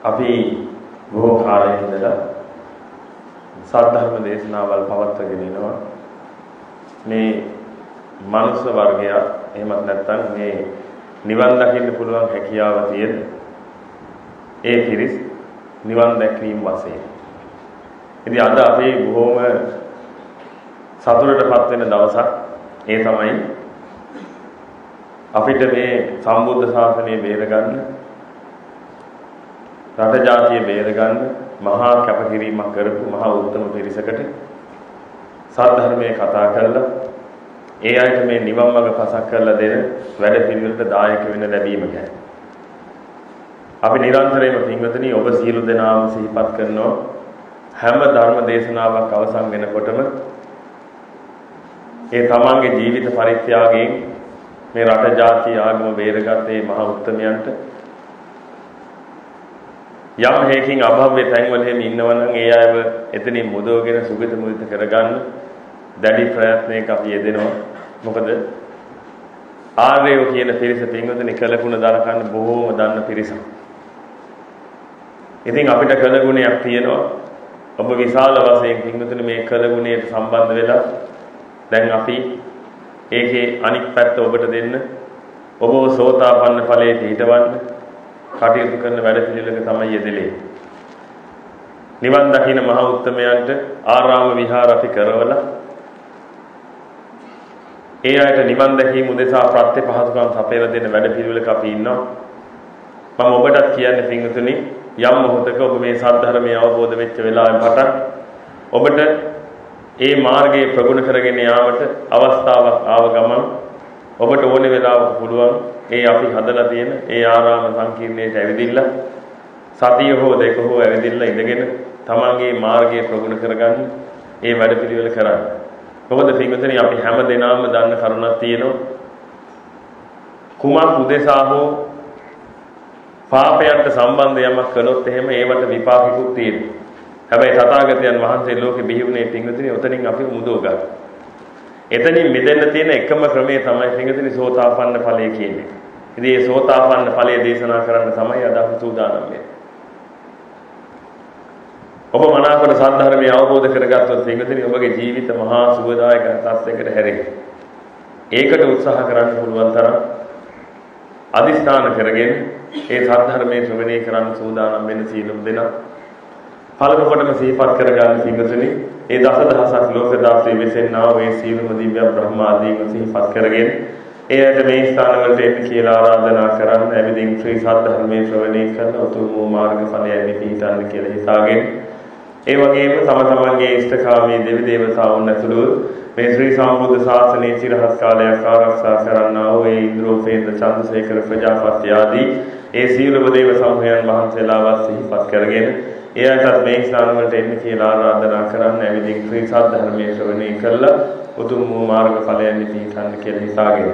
අපි බොහෝ කාලයක ඉඳලා සද්ධර්ම දේශනාවල් පවත්වාගෙන ඉනවා. මේ මනුස්ස වර්ගය එහෙමත් නැත්නම් මේ නිවන් දකින්න පුළුවන් හැකියාව තියෙන ඒ පිරිස් නිවන් දැකීම වශයෙන්. ඉතින් අද අපි බොහොම සතුටටපත් වෙන දවසක්. ඒ තමයි අපිට මේ සම්බුද්ධ ශාසනය බේරගන්න, රට ජාතිය බේරගන්න මහා කැපකිරීමක් කරපු මහා උත්තම පිරිසකට සද්ධර්මයේ කතා කරලා ඒ අයට මේ නිවන් මඟ පසක් කරලා දෙන වැඩ පිළිවෙලට දායක වෙන ලැබීම ගැන අපි නිරන්තරයෙන්ම පින්වතුනි ඔබ සියලු දෙනාම සිහිපත් කරනවා. හැම ධර්ම දේශනාවක් අවසන් වෙනකොටම ඒ තමන්ගේ ජීවිත පරිත්‍යාගයෙන් මේ රට ජාතිය ආගම බේරගත් මේ මහා උත්තමයන්ට යම් හේකින් අභව්‍ය තැන්වල එහෙම ඉන්නවනම් ඒ අයව එතනින් මුදවගෙන සුගත මුදිත කරගන්න දැඩි ප්‍රයත්නයක අපි යෙදෙනවා. මොකද ආර්යෝ කියන පිරිස පින්වතුනි කළගුණ දරකන්න බොහෝම දන්න පිරිසක්. ඉතින් අපිට කළගුණයක් තියෙනවා. ඔබ විශාල වශයෙන් පින්වතුනි මේ කළගුණයට සම්බන්ධ වෙලා දැන් අපි ඒකේ අනික් පැත්ත ඔබට දෙන්න ඔබව සෝතාපන්න ඵලයට ඊටවන්න කටයුතු කරන වැඩ පිළිවෙලක තමයි යෙදෙන්නේ. නිවන් දකින්න මහ උත්තමයන්ට ආරාම විහාර අපි කරවලා ඒ අයට නිවන් දැකීම උදෙසා ප්‍රත්‍ය පහසුකම් සපයලා දෙන වැඩ පිළිවෙලක අපි ඉන්නවා. මම ඔබටත් කියන්නේ පින්වතුනි යම් මොහොතක ඔබ මේ සද්ධර්මය අවබෝධ වෙච්ච වෙලාවෙන් පටන් ඔබට ඒ මාර්ගයේ ප්‍රගුණ කරගෙන යාමට අවස්ථාවක් ආව ගමන් ඔබට ඕනේ වෙලාවක පුළුවන් ඒ අපි හදලා තියෙන ඒ ආරාම සංකීර්ණයට ඇවිදින්න සතිය හෝ දෙක හෝ ඇවිදින්න ඉඳගෙන තමන්ගේ මාර්ගයේ ප්‍රගුණ කරගන්න ඒ වැඩ පිළිවෙල කරන්න. මොකද පින්වතුනි අපි හැම දෙනාම දන්න කරුණක් තියෙනවා. කුමක් උදෙසා හෝ පාපයන්ට සම්බන්ධ යමක් කළොත් එහෙම ඒවට විපාකිකුත් තියෙනවා. හැබැයි තථාගතයන් වහන්සේ ලෝකෙ බිහි වුණේ පින්වතුනි උතනින් අපි මුදව ගන්න. එතනින් මිදෙන්න තියෙන එකම ක්‍රමය තමයි පින්වතුනි සෝතාපන්න ඵලය කියන්නේ. ඉතින් මේ සෝතාපන්න ඵලය දේශනා කරන්න තමයි අද අපි සූදානම් වෙන්නේ. ඔබ මනාකොට සද්ධර්මය අවබෝධ කරගත්තොත් පින්වතුනි ඔබගේ ජීවිත මහා සුවදායක තත්යකට හැරෙයි. ඒකට උත්සාහ කරන්න පුළුවන් තරම් අදිස්ථාන කරගෙන ඒ සද්ධර්මයේ ශ්‍රවණය කරන්න සූදානම් වෙන සීලම් දෙනා පළමු කොටම සිහිපත් කරගන්න පින්වතුනි ඒ දසදහසක් ලෝක දාසයේ වෙසෙන්නා වූ ඒ සීලම දිව්‍ය බ්‍රහ්මාදීන් සිහිපත් කරගෙන ඒ ඇයට මේ ස්ථාන වලට එන්න කියලා ආරාධනා කරන්න එවිදින් ශ්‍රී සද්ධර්මයේ ශ්‍රවණය කරන උතුම් වූ මාර්ගඵලයන් පිහිටන්න කියලා හිතාගෙන ඒ වගේම තම තමන්ගේ ඉෂ්ඨකාමී දෙවි දේවතාවුන් ඇතුළු මේ ශ්‍රී සම්බුද්ධ ශාසනයේ চিරහත් කාලයක් ආරක්ෂා කරන්නා වූ ඒ ඉන්ද්‍රෝපේන්ද්‍ර චන්ද්‍රසේකර ප්‍රජාපති ආදී ඒ සීලව දේව සමූහයන් වහන්සේලාවත් සිහිපත් කරගෙන එයාටත් මේ ස්ථාන වලට එන්න කියලා ආරාධනා කරන්න ඇවිදින් ශ්‍රී සද්ධර්මයේ ශ්‍රවණය කළා උතුම් වූ මාර්ගඵලයන් පිහිටන්න කියලා හිතාගෙන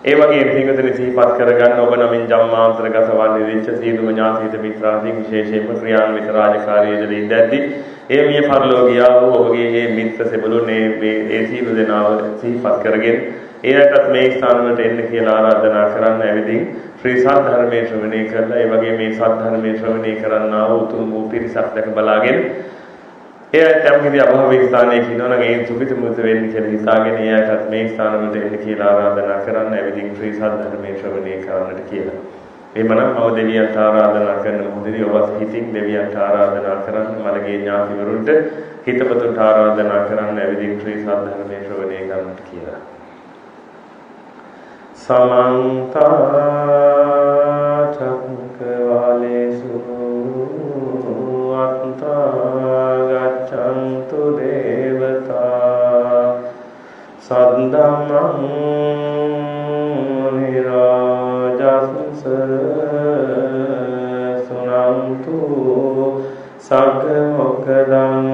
ඒ වගේම පින්වතුනි සිහිපත් කරගන්න ඔබ නමින් ජම්මාන්තරගත වන්නේ වෙච්ච සීලම ඥාතිත මිත්‍රාදීන් විශේෂයෙන්ම ක්‍රියාන්විත රාජකාරියේදී ඉඳද්දී ඒ මිය පරලෝකියා වූ ඔබගේ මේ මිත්‍ර සෙබළුනේ මේ සීල දෙනාව සිහිපත් කරගෙන එයාටත් මේ ස්ථාන වලට එන්න කියලා ආරාධනා කරන්න ඇවිදින් ශ්‍රී සද්ධර්මයේ ශ්‍රවණය කරලා ඒ වගේ මේ සද්ධර්මයේ ශ්‍රවණය කරන්නා වූ උතුම් වූ පිරිසක් දැක බලාගෙන එයාට යම්කිසි අභව්‍ය ස්ථානයක ඉන්නවනම් ඒ සුඛිත මුත වෙන්න කියලා හිතාගෙන එයාටත් මේ ස්ථාන වලට එන්න කියලා ආරාධනා කරන්න ඇවිදින් ශ්‍රී සද්ධර්මයේ ශ්‍රවණය කරන්නට කියලා. එහෙමනම් මම දෙවියන්ට ආරාධනා කරන මොහොතේදී ඔබත් හිතින් දෙවියන්ට ආරාධනා කරන්න මළගේ ඥාතිවරුන්ට හිතපතුන්ට ආරාධනා කරන්න ඇවිදින් ශ්‍රී සද්ධර්මයේ ශ්‍රවණය කරන්නට කියලා. समन्त चक्रवालेषु अन्तः गच्छन्तु देवता सद्धम्मं निराजंस सुनन्तु सग्गमोक्खदं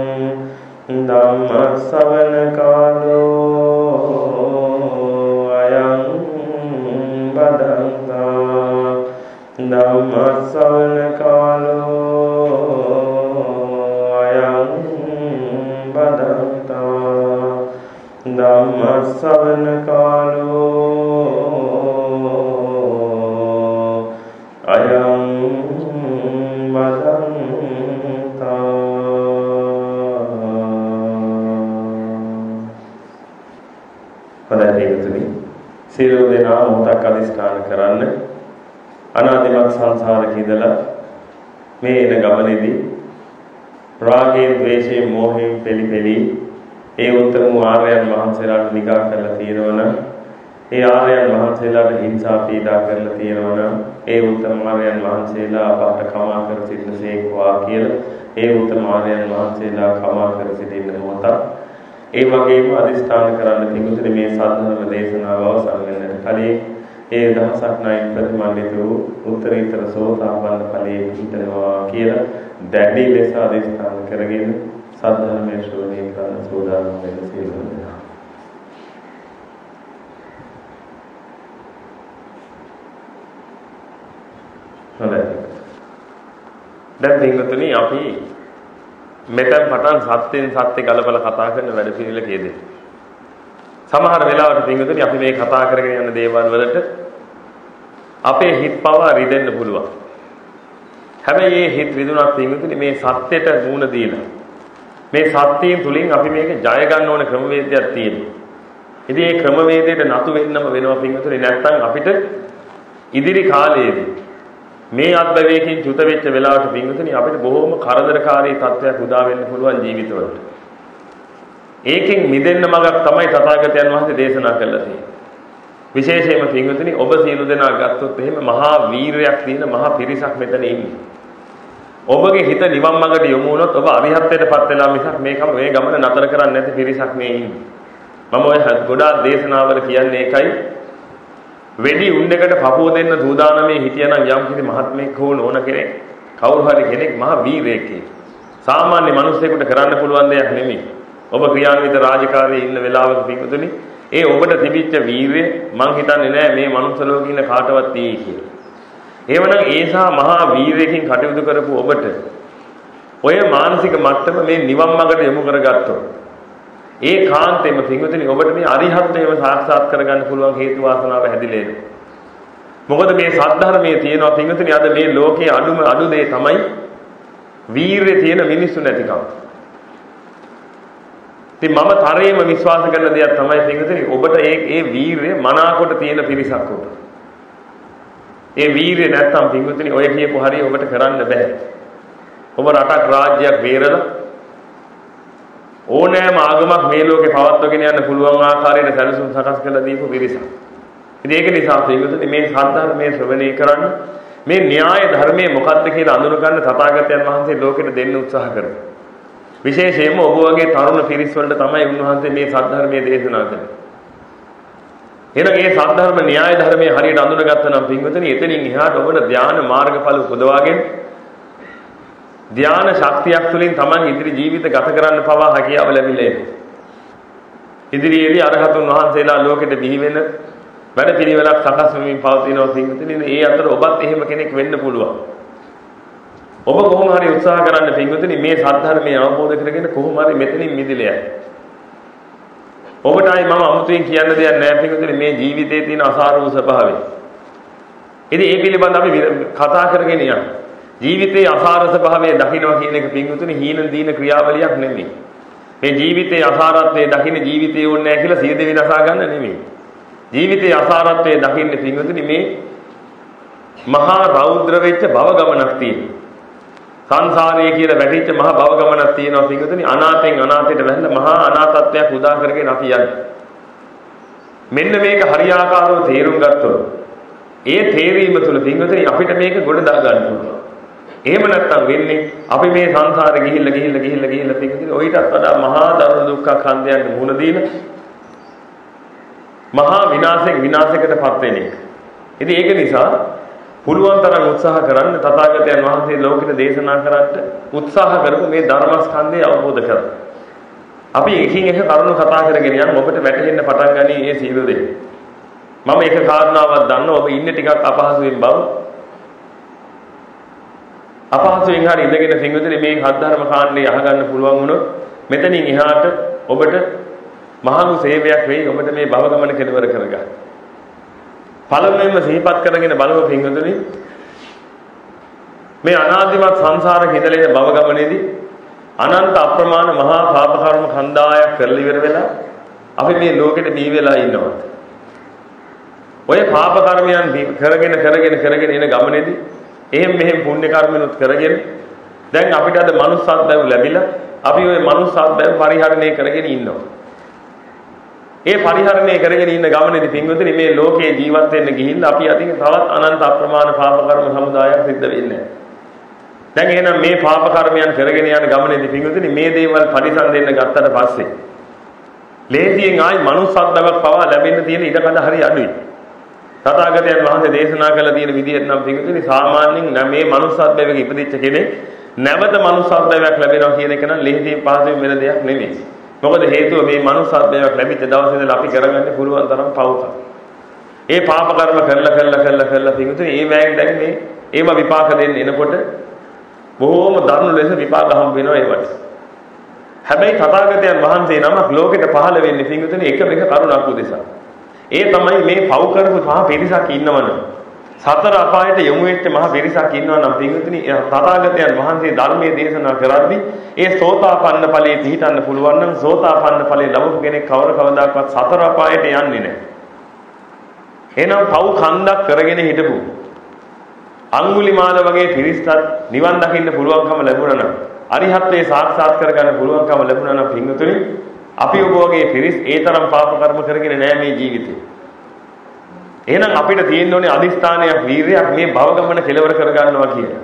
धम्मश्रवण कालो अयं धम्मश्रवण कालो अयं बदन्ता धम्मश्रवण कालो अयं बदन्ता හොඳයි පිටුතුනි. සියලු දෙනා මොහොතක් අධිෂ්ඨාන කරන්න. අනාදිමත් සංසාරේ ඉඳලා මේ එන ගමනේදී රාගයෙන්, ද්වේෂයෙන්, මෝහයෙන් පෙළි ඒ උත්තම ආර්යයන් වහන්සේලාට නිගා කරලා තියෙනවනම්, ඒ ආර්යයන් වහන්සේලාට හිංසා පීඩා කරලා තියෙනවනම්, ඒ උත්තම ආර්යයන් වහන්සේලා අපට කමා කර සිටිනසේකවා කියලා ඒ උත්තම ආර්යයන් වහන්සේලා කමා කර සිටින්න මොහොතක්. ඒ වගේම අධිෂ්ඨාන කරන්න පිටුතුනි මේ සාධර්ම දේශනාව අවසන් වෙනට කලින් ඒ දහසක් ණයින් ප්‍රතිමන්විත වූ උත්තරීතර සෝතාපන්න ඵලයේ හිතනවා කියලා දැඩි ලෙස අධිෂ්ඨාන කරගෙන සාධර්මයේ ශ්‍රවණය කරන සෝදානම් වෙන සියලුම දෙනා. හොඳයි. දැන් පිටුතුනි අපි මෙතෙන් පටන් සත්‍යෙන් සත්‍ය ගලපලා කතා කරන වැඩ පිළිවෙල කීයද? සමහර වෙලාවට පිටුතුනි අපි මේ කතා කරගෙන යන දේවල් වලට අපේ හිත පවා රිදෙන්න පුළුවන්. හැබැයි මේ හිත රිදුණත් පිටුතුනි මේ සත්‍යයට මුණ දීලා මේ සත්‍යයෙන් තුලින් අපි මේක ජය ගන්න ඕන ක්‍රමවේදයක් තියෙනවා. ඉතින් මේ ක්‍රමවේදයට නතු වෙන්නම වෙනවා පිටුතුනි. නැත්නම් අපිට ඉදිරි කාලයේදී මේ අත්දැකීමකින් චුත වෙච්ච වෙලාවට පිටුතුනි අපිට බොහොම කරදරකාරී තත්ත්වයක් උදා වෙන්න පුළුවන් ජීවිතවලට. ඒකෙන් මිදෙන්න මඟක් තමයි තථාගතයන් වහන්සේ දේශනා කළා තියෙන්නේ. විශේෂයෙන්ම පිටුතුනි ඔබ සියලු දෙනා ගත්තොත් එහෙම මහා වීරයක් තියෙන මහා පිරිසක් මෙතන ඉන්නේ. ඔබගේ හිත නිවන් මඟට යොමු වුණොත් ඔබ අරිහත්ත්වයටපත් වෙලා මිසක් මේ ගමන නතර කරන්නේ නැති පිරිසක් මේ ඉන්නේ. මම ඔය ගොඩාක් දේශනාවල කියන්නේ ඒකයි. වෙඩි උණ්ඩකට පපුව දෙන්න සූදානමේ හිටියනම් යම් කිසි මහත්මයෙක් හෝ නෝන කෙනෙක් කවුරු හරි කෙනෙක් මහා වීරයෙක්. සාමාන්‍ය මිනිස්සෙකුට කරන්න පුළුවන් දෙයක් නෙමෙයි. ඔබ ක්‍රියාන්විත රාජකාරියේ ඉන්න වෙලාවක පිටුතුනි ඒ ඔබට තිබිච්ච වීරිය මං හිතන්නේ නෑ මේ මනුස්ස ලෝකේ ඉන්න කාටවත් තියෙයි කියලා. එවනම් ඒසා මහා වීරයෙකින් කටයුතු කරපු ඔබට ඔය මානසික මට්ටම මේ නිවන් මාර්ගට යොමු කරගත්තොත් ඒ කාන්තේම පිටුතුනි ඔබට මේ අරිහත්ත්වයම සාක්ෂාත් කරගන්න පුළුවන් හේතු වාසනාව හැදිලා එනවා. මොකද මේ සද්ධර්මයේ තියෙනවා පිටුතුනි අද මේ ලෝකයේ අඩු දේ තමයි වීරිය තියෙන මිනිස්සු නැතිකම. ඉතින් මම තරයේම විශ්වාස කරන දෙයක් තමයි පිටුතුනි ඔබට ඒ වීරිය මනාකොට තියෙන පිරිසක් ඔබ. ඒ වීරිය නැත්තම් පිටුතුනි ඔය කියපු හරිය ඔබට කරන්න බෑ. ඔබ රටක් රාජ්‍යයක් වේරලා ඕනෑම ආගමක් මේ ලෝකේ පවත්වාගෙන යන්න පුළුවන් ආකාරයට සැලසුම් සකස් කරලා දීපු පිරිසක්. ඉතින් ඒක නිසා පිටුතුනි මේ සද්ධර්මයේ ශ්‍රවණය කරන්න මේ න්‍යාය ධර්මයේ මොකක්ද කියලා අඳුන ගන්න තථාගතයන් වහන්සේ ලෝකෙට දෙන්න උත්සාහ කරනවා. විශේෂයෙන්ම ඔබ වගේ තරුණ පිරිස් වලට තමයි උන්වහන්සේ මේ සද්ධර්මයේ දේශනා කළේ. එහෙනම් මේ සද්ධර්ම න්‍යාය ධර්මයේ හරියට අඳුනගත්තා නම් පින්වතුනි එතනින් එහාට ඔබට ධාන මාර්ගඵල උපදවාගෙන ධාන ශක්තියක් තුළින් Taman ඉදිරි ජීවිත ගත කරන්න පවා හැකියාව ලැබිලා එනවා. ඉදිරියේදී අරහතුන් වහන්සේලා ලෝකෙට බිහි වෙන වැඩ පිළිවෙලක් සකස් වෙමින් පවතිනවා පින්වතුනි. ඒ අතර ඔබත් එහෙම කෙනෙක් වෙන්න පුළුවන්. ඔබ කොහොම හරි උත්සාහ කරන්න පින්වතුනි මේ සද්ධර්මය අවබෝධ කරගෙන කොහොම හරි මෙතනින් මිදෙලා යන්න. ඔබට ආයි මම අමුතුවෙන් කියන්න දෙයක් නැහැ පින්වතුනි මේ ජීවිතයේ තියෙන අසාර වූ ස්වභාවය. ඉතින් ඒ පිළිබඳව අපි කතා කරගෙන යන්න. ජීවිතයේ අසාර ස්වභාවය දකින්න කියන එක පින්වතුනි හීන දීන ක්‍රියාවලියක් නෙමෙයි. මේ ජීවිතයේ අසාරත්වයේ දකින්න ජීවිතේ ඕනේ නැහැ කියලා සියද විනාශා ගන්න නෙමෙයි. ජීවිතයේ අසාරත්වයේ දකින්න පින්වතුනි මේ මහා රෞද්‍ර වෙච්ච භව ගමනක් තියෙනවා. සංසාරයේ කියලා වැටිච්ච මහා භව ගමනක් තියෙනවා පිටුතුනි අනාතෙන් අනාතයට වැහෙන මහා අනාතත්වයක් උදා කරගෙන අපි යන්නේ. මෙන්න මේක හරියාකාරව තේරුම් ගත්තොත් ඒ තේරීම තුළ පිටුතුනි අපිට මේක ගොඩ දා ගන්න පුළුවන්. එහෙම නැත්නම් වෙන්නේ අපි මේ සංසාරේ ගිහිල්ලා පිටුතුනි ඔయితත් වඩා මහා දරුණු දුක්ඛ කන්දයන්ට මුහුණ දීලා මහා විනාශයකටපත් වෙන එක. ඉතින් ඒක නිසා පුළුවන් තරම් උත්සාහ කරන්න තථාගතයන් වහන්සේ ලෝකෙට දේශනා කරන්න උත්සාහ කරමු මේ ධර්මස්කන්ධය අවබෝධ කරගන්න. අපි එකින් එක කරුණු කතා කරගෙන යන ඔබට වැටහෙන්න පටන් ගනී මේ සීල දෙක. මම එක කාරණාවක් දන්නවා ඔබ ඉන්නේ ටිකක් අපහසුයෙන් බව. අපහසුයෙන් හරි ඉඳගෙන පින්විතනේ මේ හත්ධර්ම කාණ්ඩය අහගන්න පුළුවන් වුණොත් මෙතනින් එහාට ඔබට මහඟු සේවයක් වෙයි ඔබට මේ භව ගමන කෙලවර කරගන්න. පළමුවෙන්ම සිහිපත් කරගෙන බලමු පින්වතුනි මේ අනාදිමත් සංසාරේ හිඳලෙන භව ගමනේදී අනන්ත අප්‍රමාණ මහා පාප කර්ම කන්දායක් කරලා ඉවර වෙලා අපි මේ ලෝකෙට දී වෙලා ඉන්නවා. ඔය පාප කර්මයන් කරගෙන එන ගමනේදී එහෙම මෙහෙම පුණ්‍ය කර්මනුත් කරගෙන දැන් අපිට අද මනුස්සත් බව ලැබිලා අපි ওই මනුස්සත් බව පරිහරණය කරගෙන ඉන්නවා. ඒ පරිහරණය කරගෙන ඉන්න ගමනේදී පින්වතුනි මේ ලෝකේ ජීවත් වෙන්න ගිහිල්ලා අපි අතින් තවත් අනන්ත අප්‍රමාණ පාප කර්ම සමුදායක් සිද්ධ වෙන්නේ. දැන් එහෙනම් මේ පාප කර්මයන් කරගෙන යන ගමනේදී පින්වතුනි මේ දේවල් පරිසම් දෙන්න ගත්තට පස්සේ ලේසියෙන් ආයි මනුස්සත් බවක් පවා ලැබෙන්න තියෙන ඉඩකඩ හරි අඩුයි. තථාගතයන් වහන්සේ දේශනා කළ තියෙන විදිහට නම් පිටුතුනි සාමාන්‍යයෙන් මේ මනුස්සත් භවයක ඉපදිච්ච කෙනෙක් නැවත මනුස්සත් භවයක් ලැබෙනවා කියන එක නම් ලෙහිදී පහසුවෙන් වෙන දෙයක් නෙමෙයි. මොකද හේතුව මේ මනුස්සත් භවයක් ලැබිච්ච දවසේ ඉඳලා අපි කරගන්න පුළුවන් තරම් පවුත. ඒ පාප කර්ම කරලා පිටුතුනි ඒ වෑයෙන් දැන් මේ ඒව විපාක දෙන්න එනකොට බොහෝම දරුණු ලෙස විපාක හම්බ වෙනවා ඒවට. හැබැයි තථාගතයන් වහන්සේ නමක් ලෝකෙට පහළ වෙන්නේ පිටුතුනි එක කරුණක් උදෙසා. ඒ තමයි මේ පව් කරපු මහ පිරිසක් ඉන්නවනේ. සතර අපායට යොමු වෙච්ච මහ පිරිසක් ඉන්නවනම් පින්විතනි තථාගතයන් වහන්සේ ධර්මයේ දේශනා කරද්දී ඒ සෝතාපන්න ඵලයේ පිහිටන්න පුළුවන් නම් සෝතාපන්න ඵලයේ ලැබපු කෙනෙක් කවදාකවත් සතර අපායට යන්නේ නැහැ. එහෙනම් පව් කන්දක් කරගෙන හිටපු අඟුලිමාල වගේ පිරිසට නිවන් දකින්න පුළුවන්කම ලැබුණා නම් අරිහත්ත්වේ සාක්ෂාත් කරගන්න පුළුවන්කම ලැබුණා නම් පින්විතනි අපි ඔබ වගේ පිරිස් ඒ තරම් පාප කර්ම කරගෙන නැහැ මේ ජීවිතේ. එහෙනම් අපිට තියෙන්න ඕනේ අදිස්ථානයක් වීරියක් මේ භව ගමන කෙලවර කර ගන්නවා කියලා.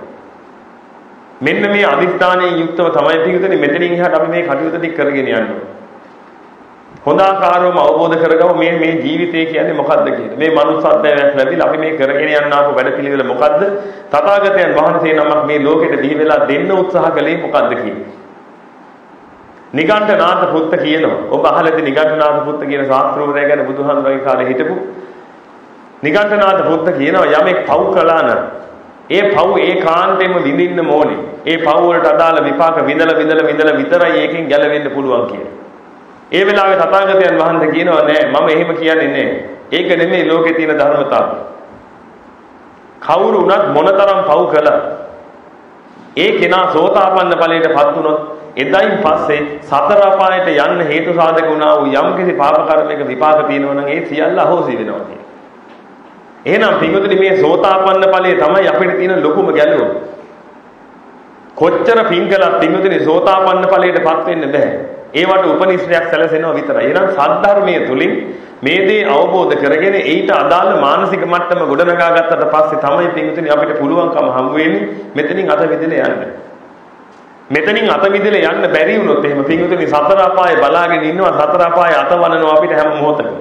මෙන්න මේ අදිස්ථානයේ යුක්තව තමයි පිටුතුනි මෙතනින් එහාට අපි මේ කටයුතු ටික කරගෙන යන්නේ. හොඳ ආකාරවම අවබෝධ කරගමු මේ ජීවිතය කියන්නේ මොකද්ද කියලා. මේ මනුස්සත්වයක් ලැබිලා අපි මේ කරගෙන යන්න ආපු වැඩපිළිවෙල මොකද්ද? තථාගතයන් වහන්සේ නමක් මේ ලෝකෙට දී වෙලා දෙන්න උත්සාහ කළේ මොකද්ද කියලා. නිගණ්ඨනාථ පුත්ත කියනවා. ඔබ අහලාද නිගණ්ඨනාථ පුත්ත කියන ශාස්ත්‍රවරයා ගැන බුදුහන්වගේ කාලේ හිටපු නිගණ්ඨනාථ පුත්ත කියනවා යමෙක් පව් කළා නම් ඒ පව් ඒකාන්තයෙන්ම විඳින්න ඕනේ. ඒ පව් වලට අදාළ විපාක විඳලා විතරයි ඒකෙන් ගැලවෙන්න පුළුවන් කියලා. ඒ වෙලාවේ තථාගතයන් වහන්සේ කියනවා නෑ මම එහෙම කියන්නේ නෑ. ඒක නෙමෙයි ලෝකේ තියෙන ධර්මතාවය. කවුරු වුණත් මොනතරම් පව් කළා ඒ කෙනා සෝතාපන්න ඵලයටපත් වුණොත් එදයින් පස්සේ සතර අපායට යන්න හේතු සාධක වුණා වූ යම්කිසි පාප කර්මයක විපාක තියෙනවා නම් ඒ සියල්ල අහෝසි වෙනවා කියන්නේ. එහෙනම් පින්වතුනි මේ සෝතාපන්න ඵලයේ තමයි අපිට තියෙන ලොකුම ගැලුම. කොච්චර පින් කළත් පින්වතුනි සෝතාපන්න ඵලයටපත් වෙන්න බෑ. ඒවට උපනිශ්‍රයක් සැලසෙනවා විතරයි. එහෙනම් සද්ධර්මයේ තුලින් මේ දේ අවබෝධ කරගෙන ඊට අදාළ මානසික මට්ටම ගොඩනගා ගත්තට පස්සේ තමයි පින්වතුනි අපිට පුළුවන්කම හම්බ වෙන්නේ මෙතනින් අත විදලා යන්න. මෙතනින් අත විදලා යන්න බැරි වුණොත් එහෙම පින්වතුනි සතර අපායේ බලාගෙන ඉන්නවා සතර අපායේ අත වනනවා අපිට හැම මොහොතකම.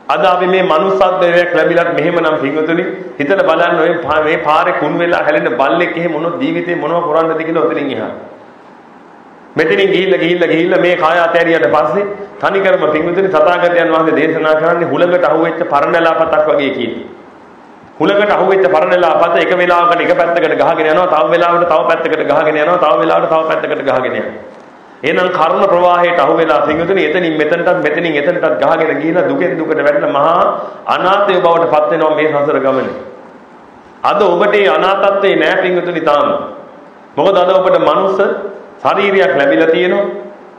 අද අපි මේ manussත්වයක් ලැබිලත් මෙහෙමනම් පින්වතුනි හිතලා බලන්න ඔය මේ පාරේ කුණු වෙලා හැලෙන බල්ලෙක් එහෙම මොනොත් ජීවිතේ මොනව කරන්නද කියලා ඔතනින් එහා. මෙතනින් ගිහිල්ලා මේ කාය අතෑරියට පස්සේ තනිකරම පින්වතුනි තථාගතයන් වහන්සේ දේශනා කරන්නේ හුලඟට අහුවෙච්ච පරණලාපතක් වගේ කියන්නේ. හුලඟට අහුවෙච්ච පරණලාපත එක වෙලාවකට එක පැත්තකට ගහගෙන යනවා තව වෙලාවකට තව පැත්තකට ගහගෙන යනවා තව වෙලාවකට තව පැත්තකට ගහගෙන යනවා. එහෙනම් කර්ම ප්‍රවාහයට අහු වෙලා පින්වතුනි එතනින් එතනටත් ගහගෙන ගිහිලා දුකෙන් දුකට වැටෙන මහා අනාථය බවට පත් වෙනවා මේ සසර ගමනේ. අද ඔබට ඒ අනාථත්වේ නෑ පින්වතුනි තාම. මොකද අද ඔබට මනුස්ස ශරීරයක් ලැබිලා තියෙනවා.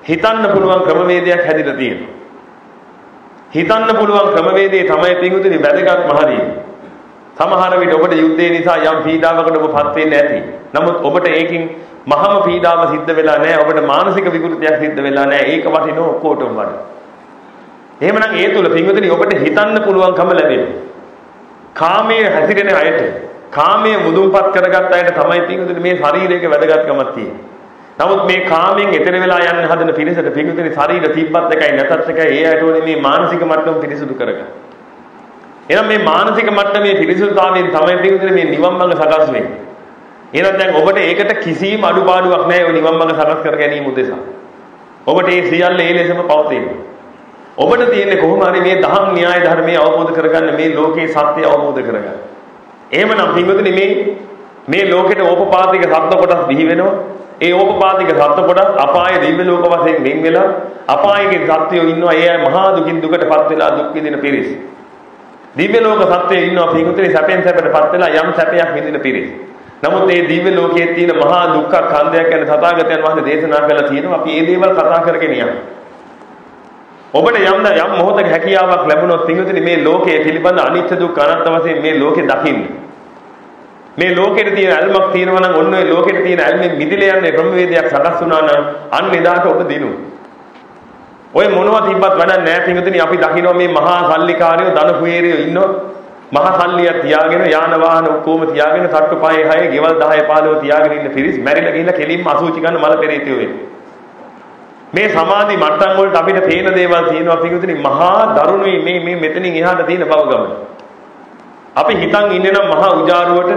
හිතන්න පුළුවන් ක්‍රමවේදයක් හැදිලා තියෙනවා. හිතන්න පුළුවන් ක්‍රමවේදේ තමයි පින්වතුනි වැදගත්ම හරිය. සමහර විට ඔබට යුද්ධය නිසා යම් පීඩාවකට ඔබපත් වෙන්න ඇති. නමුත් ඔබට ඒකින් මහම පීඩාව සිද්ධ වෙලා නැහැ. ඔබට මානසික විකෘතියක් සිද්ධ වෙලා නැහැ. ඒක වටිනෝ ඔක්කොටම වඩා. එහෙමනම් ඒ තුල පින්වතුනි ඔබට හිතන්න පුළුවන්කම ලැබෙනවා. කාමයේ හැසිරෙන අයට, කාමයේ මුදුන්පත් කරගත් අයට තමයි පින්වතුනි මේ ශරීරයේ වැදගත්කමක් තියෙන්නේ. නමුත් මේ කාමයෙන් එතර වෙලා යන්න හදන පිරිසට පින්වතුනි ශරීර තිබ්බත් එකයි නැතත් එකයි ඒ අයට ඕනේ මේ මානසික මට්ටම පිරිසුදු කරගන්න. එහෙනම් මේ මානසික මට්ටමේ පිරිසුදුතාවයෙන් තමයි පින්වතුනි මේ නිවන් මඟ සකස් වෙන්නේ. එහෙනම් දැන් ඔබට ඒකට කිසිම අඩුපාඩුවක් නැහැ ඔය නිවන් මඟ සකස් කර ගැනීම උදෙසා. ඔබට මේ සියල්ල ඒ ලෙසම පවතිනවා. ඔබට තියෙන්නේ කොහොම හරි මේ දහම් න්‍යාය ධර්මයේ අවබෝධ කරගන්න මේ ලෝකේ සත්‍ය අවබෝධ කරගන්න. එහෙමනම් පින්වතුනි මේ ලෝකෙට ඕපපාතික සත්ත්ව කොටස් බිහි වෙනවා. ඒ ඕපපාතික සත්ත්ව කොටස් අපායේ දිව්‍ය ලෝක වශයෙන් වෙන් වෙලා අපායේ සත්ත්වයෝ ඉන්නවා. ඒ අය මහා දුකින් දුකටපත් වෙලා දුක් විඳින පිරිස. දිව්‍ය ලෝක සත්ත්වයෝ ඉන්නවා පින්වතුනි සැපෙන් සැපටපත් වෙලා යම් සැපයක් විඳින පිරිස. නමුත් මේ දිව්‍ය ලෝකයේ තියෙන මහා දුක්ඛ කන්දයක් ගැන තථාගතයන් වහන්සේ දේශනා කළා තියෙනවා. අපි මේ දේවල් කතා කරගෙන යනවා. ඔබට යම් මොහොතක හැකියාවක් ලැබුණොත් පින්වතුනි මේ ලෝකයේ පිළිබඳ අනිත්‍ය දුක් අනාත්ම වශයෙන් මේ ලෝකේ දකින්න. මේ ලෝකෙට තියෙන ඇල්මක් තියෙනවා නම් ඔන්න ඔය ලෝකෙට තියෙන ඇල්මෙන් මිදිලා යන්නේ ක්‍රමවේදයක් සකස් වුණා නම් අන්න එදාට ඔබ දිනු. ඔය මොනවා තිබ්බත් වැඩක් නැහැ පින්වතුනි අපි දකිනවා මේ මහා සල්ලිකාරයෝ ධන කුවේරයෝ ඉන්නෝ මහා සල්ලිය තියාගෙන යාන වාහන ඔක්කොම තියාගෙන තට්ටු පහේ 6 ගෙවල් 10 15 තියාගෙන ඉන්න පිරිස් මැරිලා ගිහිල්ලා කෙලින්ම අසුචි ගන්න මල පෙරේතයෝ වෙන්නේ. මේ සමාධි මට්ටම් වලට අපිට පේන දේවල් තියෙනවා පිටුතුනි මහා දරුණුයි මේ මෙතනින් එහාට තියෙන බව ගමන. අපි හිතන් ඉන්නේ නම් මහා උජාරුවට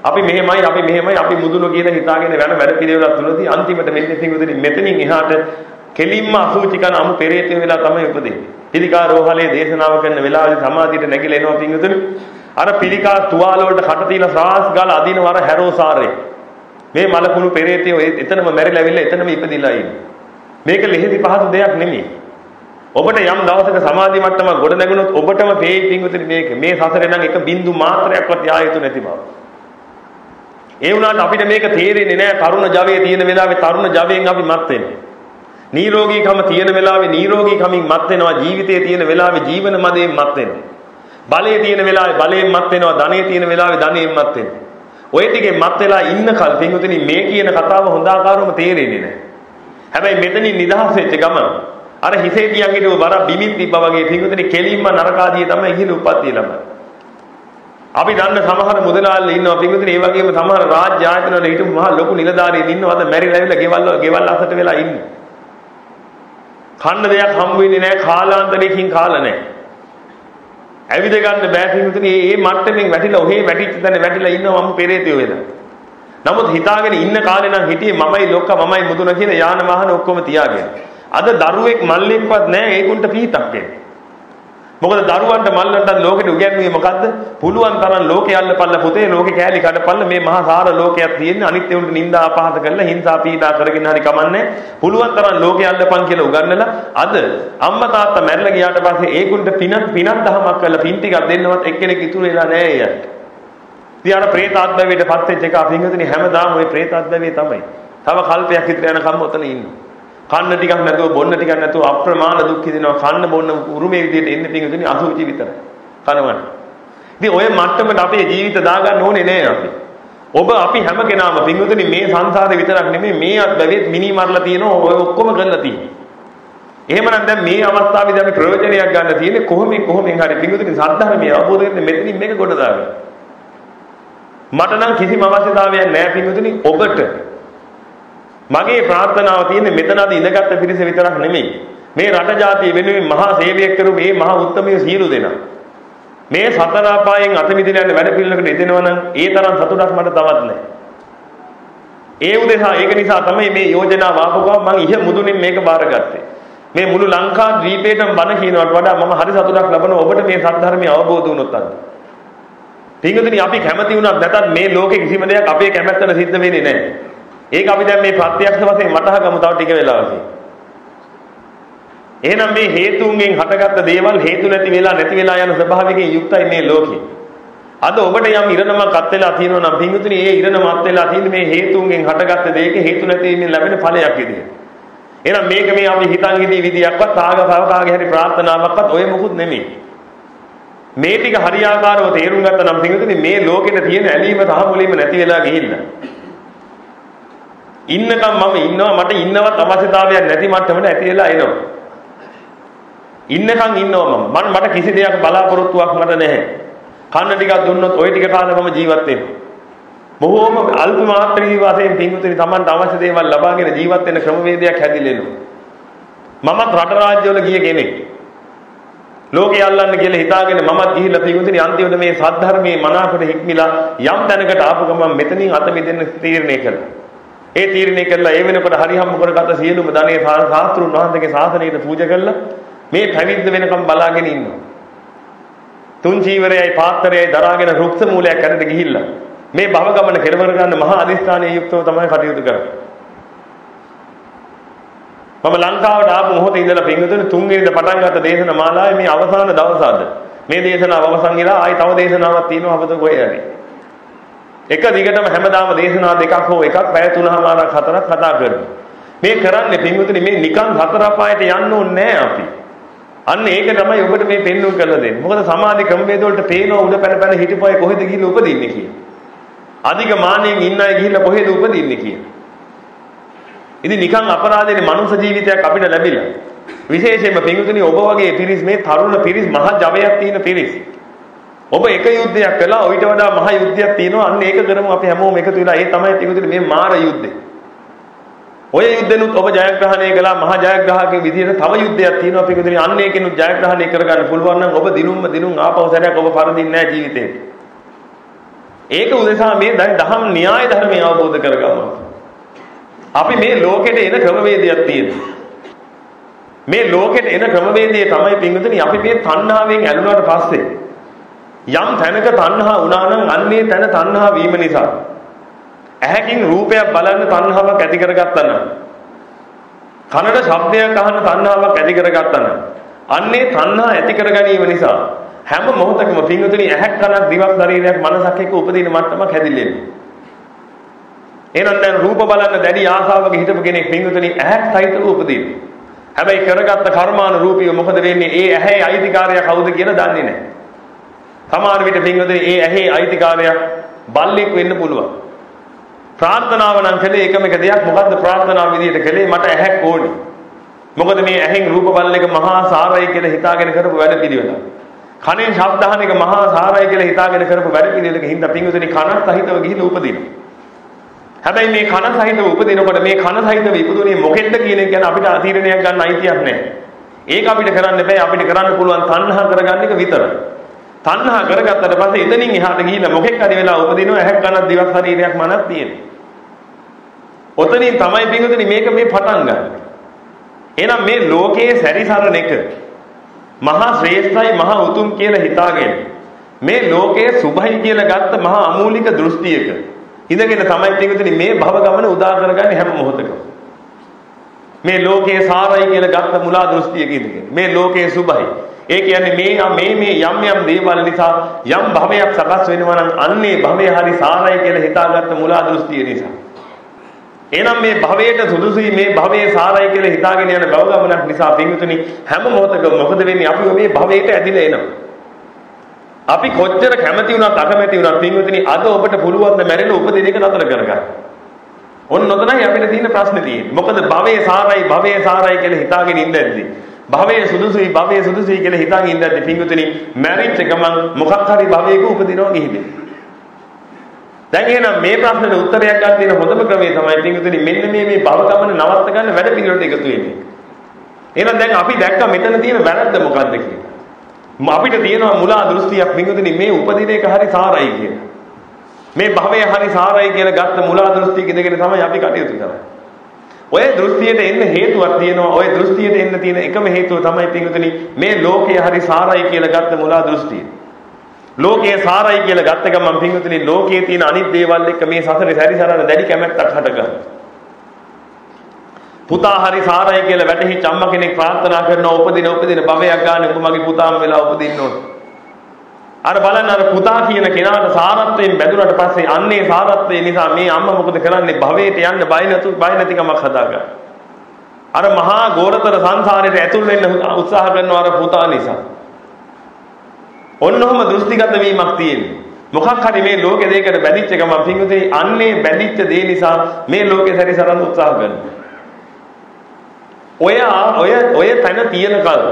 අපි මෙහෙමයි අපි මුදුන කියලා හිතාගෙන යන වැඩ පිළිවෙලක් තුලදී අන්තිමට මෙන්න පිටුතුනි මෙතනින් එහාට කෙලින්ම අසුචි කරන අමු පෙරේතය වෙලා තමයි උපදින්නේ. පිළිකා රෝහලේ දේශනාව කරන වෙලාවේදී සමාධියට නැගිලා එනවා පිටුතුනි. අර පිළිකා තුවාල වලට කට තියලා සාස් ගාලා අදින වර හැරෝසාරේ. මේ මලකුණු පෙරේතය එතනම මැරිලා ඇවිල්ලා එතනම ඉපදිලා ඉන්නේ. මේක ලෙහෙදි පහසු දෙයක් නෙමෙයි. ඔබට යම් දවසක සමාධි මට්ටමක් ගොඩ නැගුණොත් ඔබටම තේයි පිංගුතුනි මේ සසරේ නම් එක බින්දු මාත්‍රයක්වත් යා යුතු නැති බව. ඒ වුණාට අපිට මේක තේරෙන්නේ නැහැ තරුණ ජවයේ තියෙන වෙලාවේ තරුණ ජවයෙන් අපි මත් වෙනවා. නිරෝගීකම තියෙන වෙලාවේ නිරෝගීකමින් මත් වෙනවා. ජීවිතයේ තියෙන වෙලාවේ ජීවන මදයෙන් මත් වෙනවා. බලයේ තියෙන වෙලාවේ බලයෙන් මත් වෙනවා. ධනෙයේ තියෙන වෙලාවේ ධනෙයෙන් මත් වෙනවා. ඔය ටිකෙන් මත් වෙලා ඉන්න කල් පිංගුතුනි මේ කියන කතාව හොඳ ආකාරවම තේරෙන්නේ නැහැ. හැබැයි මෙතනින් නිදහස් වෙච්ච ගමන අර හිසේ තියන් හිටව බර බිමින් තිබ්බා වගේ පිටුතේ කෙලින්ම නරකාදී තමයි ඉහළ උපත්ති ළමයි. අපි දන්න සමහර මුදලාල්ලා ඉන්නවා පිටුතේ ඒ වගේම සමහර රාජ්‍ය ආයතන වල හිටපු මහා ලොකු නිලධාරීන් ඉන්නවද මැරිලා ඇවිල්ලා ගෙවල් අසට වෙලා ඉන්නේ. කන්න දෙයක් හම්බ වෙන්නේ නැහැ කාලාන්තරයකින් කාලා නැහැ. ඇවිද ගන්න බෑ පිටුතේ මේ මට්ටමින් වැටිලා ඔහේ වැටිච්ච තැන වැටිලා ඉන්නවා මම පෙරේතයෝ වෙලා. නමුත් හිතාගෙන ඉන්න කාලේ නම් හිටියේ මමයි ලොක්ක මමයි මුදුන කියන යාන වාහන ඔක්කොම තියාගෙන. අද දරුවෙක් මල්ලෙක්වත් නැහැ ඒකුන්ට පිහිටක් වෙන්නේ. මොකද දරුවන්ට මල්ලන්ට ලෝකෙට උගන්වන්නේ මොකද්ද? පුළුවන් තරම් ලෝකේ අල්ලපල්ල පුතේ ලෝකේ කෑලි කඩපල්ල මේ මහා සාර ලෝකයක් තියෙන්නේ අනිත් ඒුන්ට නිନ୍ଦා අපහාස කරලා හිංසා පීඩා කරගෙන හරි කමන්නේ. පුළුවන් තරම් ලෝකේ අල්ලපන් කියලා උගන්වලා අද අම්මා තාත්තා මැරිලා ගියාට පස්සේ ඒකුන්ට පිනක් දහමක් කරලා පින් ටිකක් දෙන්නවත් එක්කෙනෙක් ඉතුරු වෙලා නැහැ යාට. ඉතින් අර ප්‍රේතාත්මයට පත් වෙච්ච එක අපින්ගතුනි හැමදාම ওই ප්‍රේතාත්මයේ තමයි. තව කල්පයක් විතර යනකම් ඔතන ඉන්නවා. කන්න ටිකක් නැතුව බොන්න ටිකක් නැතුව අප්‍රමාණ දුක් විඳිනවා. කන්න බොන්න උරුමේ විදියට එන්නේ පින්ගතුනි අසුචි විතරයි. කනවන. ඉතින් ඔය මට්ටමට අපේ ජීවිත දාගන්න ඕනේ නෑ අපි. අපි හැම කෙනාම පින්ගතුනි මේ සංසාරේ විතරක් නෙමෙයි මේ අත්බැවිත් මිනි මරලා තියෙනවා ඔය ඔක්කොම කරලා තියෙන්නේ. එහෙමනම් දැන් මේ අවස්ථාවේදී අපි ප්‍රයෝජනයක් ගන්න තියෙන්නේ කොහොමින් හරි පින්ගතුනි සද්ධර්මයේ අවබෝධ කරගෙන මෙතනින් මේක කොට දාගන්න. මට නම් කිසිම අවශ්‍යතාවයක් නැහැ පින්වතුනි ඔබට මගේ ප්‍රාර්ථනාව තියෙන්නේ මෙතන අද ඉඳගත් පිරිස විතරක් නෙමෙයි මේ රට ජාතිය වෙනුවෙන් මහා සේවයක් කරු මේ මහා උත්තමයේ සියලු දෙනා මේ සතර අපායෙන් අත මිදෙන්න යන වැඩ පිළිවෙලකට යෙදෙනවා නම් ඒ තරම් සතුටක් මට තවත් නැහැ. ඒ උදෙසා ඒක නිසා තමයි මේ යෝජනාව ආපුවා මම ඉහ මුදුනින් මේක බාරගත්තේ. මේ මුළු ලංකා ද්වීපයටම බණ කියනවට වඩා මම හරි සතුටක් ලබනවා ඔබට මේ සත්‍ය අවබෝධ වුණොත් අද. පින්වතුනි අපි කැමති වුණත් නැතත් මේ ලෝකේ කිසිම දෙයක් අපේ කැමැත්තට සිද්ධ වෙන්නේ නැහැ. ඒක අපි දැන් මේ ප්‍රත්‍යක්ෂ වශයෙන් වටහා ගමු තව ටික වෙලාවකින්. එහෙනම් මේ හේතුන්ගෙන් හටගත්ත දේවල් හේතු නැති වෙලා යන ස්වභාවයෙන් යුක්තයි මේ ලෝකේ. අද ඔබට යම් ඉරණමක් අත් වෙලා තියෙනවා නම් පින්වතුනි ඒ ඉරණම අත් වෙලා තියෙන්නේ මේ හේතුන්ගෙන් හටගත්ත දෙයක හේතු නැති වීමෙන් ලැබෙන ඵලයක් විදියට. එහෙනම් මේක මේ අපි හිතන් ඉදී විදියක්වත් කාගේ හරි ප්‍රාර්ථනාවක්වත් ඔය මොකුත් නෙමෙයි. මේ ටික හරියාකාරව තේරුම් ගත්තා නම් පින්වතුනි මේ ලෝකෙට තියෙන ඇලීම සහ මුලීම නැති වෙලා ගිහිල්ලා. ඉන්නකම් මම ඉන්නවා මට ඉන්නවත් අවශ්‍යතාවයක් නැති මට්ටමට ඇති වෙලා එනවා. ඉන්නකම් ඉන්නවා මට කිසි දෙයක් බලාපොරොත්තුවක් මට නැහැ. කන්න ටිකක් දුන්නොත් ওই ටික කාලා මම ජීවත් වෙනවා. බොහෝම අල්ප මාත්‍රික වශයෙන් පින්වතුනි Tamanට අවශ්‍ය දේවල් ලබාගෙන ජීවත් වෙන ක්‍රමවේදයක් හැදිලෙනවා. මමත් රට රාජ්‍යවල ගිය කෙනෙක්. ලෝකේ අල්ලන්න කියලා හිතාගෙන මමත් ගිහිල්ලා පින්වතුනි අන්තිමට මේ සද්ධර්මයේ මනාකොට හික්මිලා යම් තැනකට ආපු ගමන් මෙතනින් අත මිදෙන්න තීරණය කළා. ඒ තීරණය කළා ඒ වෙනකොට හරි හම්බ කරගත්ත සියලුම ධනෙ සාස්ත්‍රුන් වහන්සේගේ ශාසනයට පූජා කළා. මේ පැවිද්ද වෙනකම් බලාගෙන ඉන්නවා. තුන් චීවරයයි පාත්‍රයයි දරාගෙන රුක්ෂ මූලයක් ඇරෙට ගිහිල්ලා මේ භව ගමන කෙලවර ගන්න මහා අදිස්ථානයේ යුක්තව තමයි කටයුතු කරන්නේ. මම ලංකාවට ආපු මොහොතේ ඉඳලා පින්වතුනි තුන්වෙනිද පටන් ගත්ත දේශන මාලාවේ මේ අවසාන දවස අද. මේ දේශනාව අවසන් වෙලා ආයි තව දේශනාවක් තියෙනවා අපත කොහේ හරි. එක දිගටම හැමදාම දේශනා දෙකක් හෝ එකක් පැය 3මාරක් 4ක් කතා කරනවා. මේ කරන්නේ පින්වතුනි මේ නිකන් හතර අපායට යන්න ඕනේ නැහැ අපි. අන්න ඒක තමයි ඔබට මේ පෙන්වුම් කරලා දෙන්නේ. මොකද සමාධි ක්‍රමවේද වලට පේනවා උඩ පැන පැන හිටපොය කොහෙද ගිහිල්ලා උපදින්නේ කියලා. අධික මානෙන් ඉන්න අය ගිහිල්ලා කොහෙද උපදින්නේ කියලා. ඉතින් නිකන් අපරාධනේ මනුෂ්‍ය ජීවිතයක් අපිට ලැබිලා. විශේෂයෙන්ම පින්විතනි ඔබ වගේ පිරිස් මේ තරුණ පිරිස් මහ ජවයක් තියෙන පිරිස්. ඔබ එක යුද්ධයක් කළා ඊට වඩා මහ යුද්ධයක් තියෙනවා. අන්න ඒක කරමු අපි හැමෝම එකතු වෙලා. ඒ තමයි පින්විතනි මේ මාර යුද්ධය. ඔය යුද්ධෙනුත් ඔබ ජයග්‍රහණය කළා මහ ජයග්‍රාහකගේ විදිහට තව යුද්ධයක් තියෙනවා පිටුදින අන්න ඒකෙනුත් ජයග්‍රහණය කරගන්න පුළුවන් නම් ඔබ දිනුම් ආපහු සැරයක් ඔබ පරදින්නේ නැහැ ජීවිතේ. ඒක උදෙසා මේ දැන් දහම් න්‍යාය ධර්මය අවබෝධ කරගමු. අපි මේ ලෝකෙට එන ක්‍රමවේදයක් තියෙනවා. මේ ලෝකෙට එන ක්‍රමවේදය තමයි පිටුදින අපි මේ තණ්හාවෙන් ඇලුනාට පස්සේ යම් තැනක තණ්හා වුණා නම් අන්නේ තැන තණ්හා වීම නිසා ඇහැකින් රූපයක් බලන්න තණ්හාවක් ඇති කරගත්තා නම් කනට ශබ්දයක් අහන තණ්හාවක් ඇති කරගත්තා නම් අන්නේ තණ්හා ඇති කර ගැනීම නිසා හැම මොහොතකම පින්විතනි ඇහැක් කනක් දිවක් ශරීරයක් මනසක් එක්ක උපදින මට්ටමක් හැදිල්ලෙන්නේ. එහෙනම් දැන් රූප බලන්න දැඩි ආසාවක හිටපු කෙනෙක් පින්විතනි ඇහැක් සහිතව උපදින. හැබැයි කරගත්ත කර්මාන රූපීව මොකද වෙන්නේ? ඒ ඇහි අයිතිකාරයා කවුද කියලා දන්නේ නැහැ. සමහර විට පින්විතනි ඒ ඇහි අයිතිකාරයා බල්ලෙක් වෙන්න පුළුවන්. ප්‍රාර්ථනාව නම් කළේ එකම එක දෙයක්. මොකද්ද ප්‍රාර්ථනාව විදියට කළේ? මට ඇහැක් ඕනේ. මොකද මේ ඇහෙන් රූප බලන එක මහා සාරයි කියලා හිතාගෙන කරපු වැඩ පිළිවෙල. කනෙන් ශබ්ද අහන එක මහා සාරයි කියලා හිතාගෙන කරපු වැඩ පිළිවෙලක හින්දා පින්විතනි කනත් සහිතව ගිහිල්ලා උපදිනවා. හැබැයි මේ කන සහිතව උපදිනකොට මේ කන සහිතව ඉපදුනේ මොකෙන්ද කියන එක ගැන අපිට තීරණයක් ගන්න අයිතියක් නැහැ. ඒක අපිට කරන්න බෑ. අපිට කරන්න පුළුවන් තණ්හා කරගන්න එක විතරයි. තණ්හා කරගත්තට පස්සේ එතනින් එහාට ගිහිල්ලා මොකෙක් හරි වෙලා උපදිනවා ඇහැක් කනක් දිවක් ශරීරයක් මනක් තියෙනවා. ඔතනින් තමයි පින්විතනි මේක මේ පටන් ගන්න. එහෙනම් මේ ලෝකයේ සැරිසරන එක මහා ශ්‍රේෂ්ඨයි මහා උතුම් කියලා හිතාගෙන මේ ලෝකයේ සුභයි කියලා ගත්ත මහා අමූලික දෘෂ්ටියක ඉඳගෙන තමයි පින්විතනි මේ භව ගමන උදා කරගන්නේ හැම මොහොතකම. මේ ලෝකයේ සාරයි කියලා ගත්ත මුලා දෘෂ්ටියක ඉඳගෙන මේ ලෝකයේ සුභයි. ඒ කියන්නේ මේ යම් දේවල් නිසා යම් භවයක් සකස් වෙනවා නම් අන්නේ භවය හරි සාරයි කියලා හිතාගත්ත මුලා දෘෂ්ටිය නිසා. එහෙනම් මේ භවයට සුදුසුයි මේ භවයේ සාරයි කියලා හිතාගෙන යන භව ගමනක් නිසා පින්විතනි හැම මොහොතකම මොකද වෙන්නේ? අපි මේ භවයට ඇදිලා එනවා. අපි කොච්චර කැමති වුණත් අකමැති වුණත් පින්විතනි අද ඔබට පුළුවන් ද මැරෙන උපදින එක නතර කරගන්න. ඔන්න ඔතනයි අපිට තියෙන ප්‍රශ්නේ තියෙන්නේ. මොකද භවයේ සාරයි කියලා හිතාගෙන ඉඳද්දි භවයේ සුදුසුයි කියලා හිතාගෙන ඉඳද්දි පින්විතනි මැරිච්ච ගමන් මොකක් හරි භවයක උපදිනවා ගිහිදී. දැන් එහෙනම් මේ ප්‍රශ්නෙට උත්තරයක් ගන්න තියෙන හොඳම ක්‍රමය තමයි පින්විතනි මෙන්න මේ භව ගමන නවත්ත ගන්න වැඩ පිළිවෙලට එකතු වෙන්නේ. එහෙනම් දැන් අපි දැක්ක මෙතන තියෙන වැරද්ද මොකද්ද කියලා. අපිට තියෙනවා මුලා දෘෂ්ටියක් පින්විතනි මේ උපදින එක හරි සාරයි කියලා. මේ භවය හරි සාරයි කියලා ගත්ත මුලා දෘෂ්ටියක ඉඳගෙන තමයි අපි කටයුතු කරන්නේ. ඔය දෘෂ්ටියට එන්න හේතුවක් තියෙනවා. ඔය දෘෂ්ටියට එන්න තියෙන එකම හේතුව තමයි පින්විතනි මේ ලෝකය හරි සාරයි කියලා ගත්ත මුලා දෘෂ්ටිය. ලෝකයේ සාරයි කියලා ගත්ත ගමන් පින්විතනි ලෝකයේ තියෙන අනිත් දේවල් එක්ක මේ සසරේ සැරිසරන දැඩි කැමැත්තක් හටගන්නවා. පුතා හරි සාරයි කියලා වැටහිච්ච අම්මා කෙනෙක් ප්‍රාර්ථනා කරනවා උපදින භවයක් ගන්න ඔබ මගේ පුතාම වෙලා උපදින්න ඕන. අර බලන්න අර පුතා කියන කෙනාට සාරත්වයෙන් බැඳුනට පස්සේ අන්නේ සාරත්වය නිසා මේ අම්මා මොකද කරන්නේ? භවයට යන්න බය නැතිකමක් හදාගන්න. අර මහා ගෝරතර සංසාරයට ඇතුල් වෙන්න උත්සාහ කරනවා අර පුතා නිසා. ඔන්නෝම දෘෂ්ටිගත වීමක් තියෙන්නේ. මොකක් හරි මේ ලෝකෙ දෙයකට බැඳිච්ච ගමන් පින්විතේ අන්නේ බැඳිච්ච දේ නිසා මේ ලෝකේ සැරිසරන්න උත්සාහ කරනවා. ඔය තැන තියෙන කල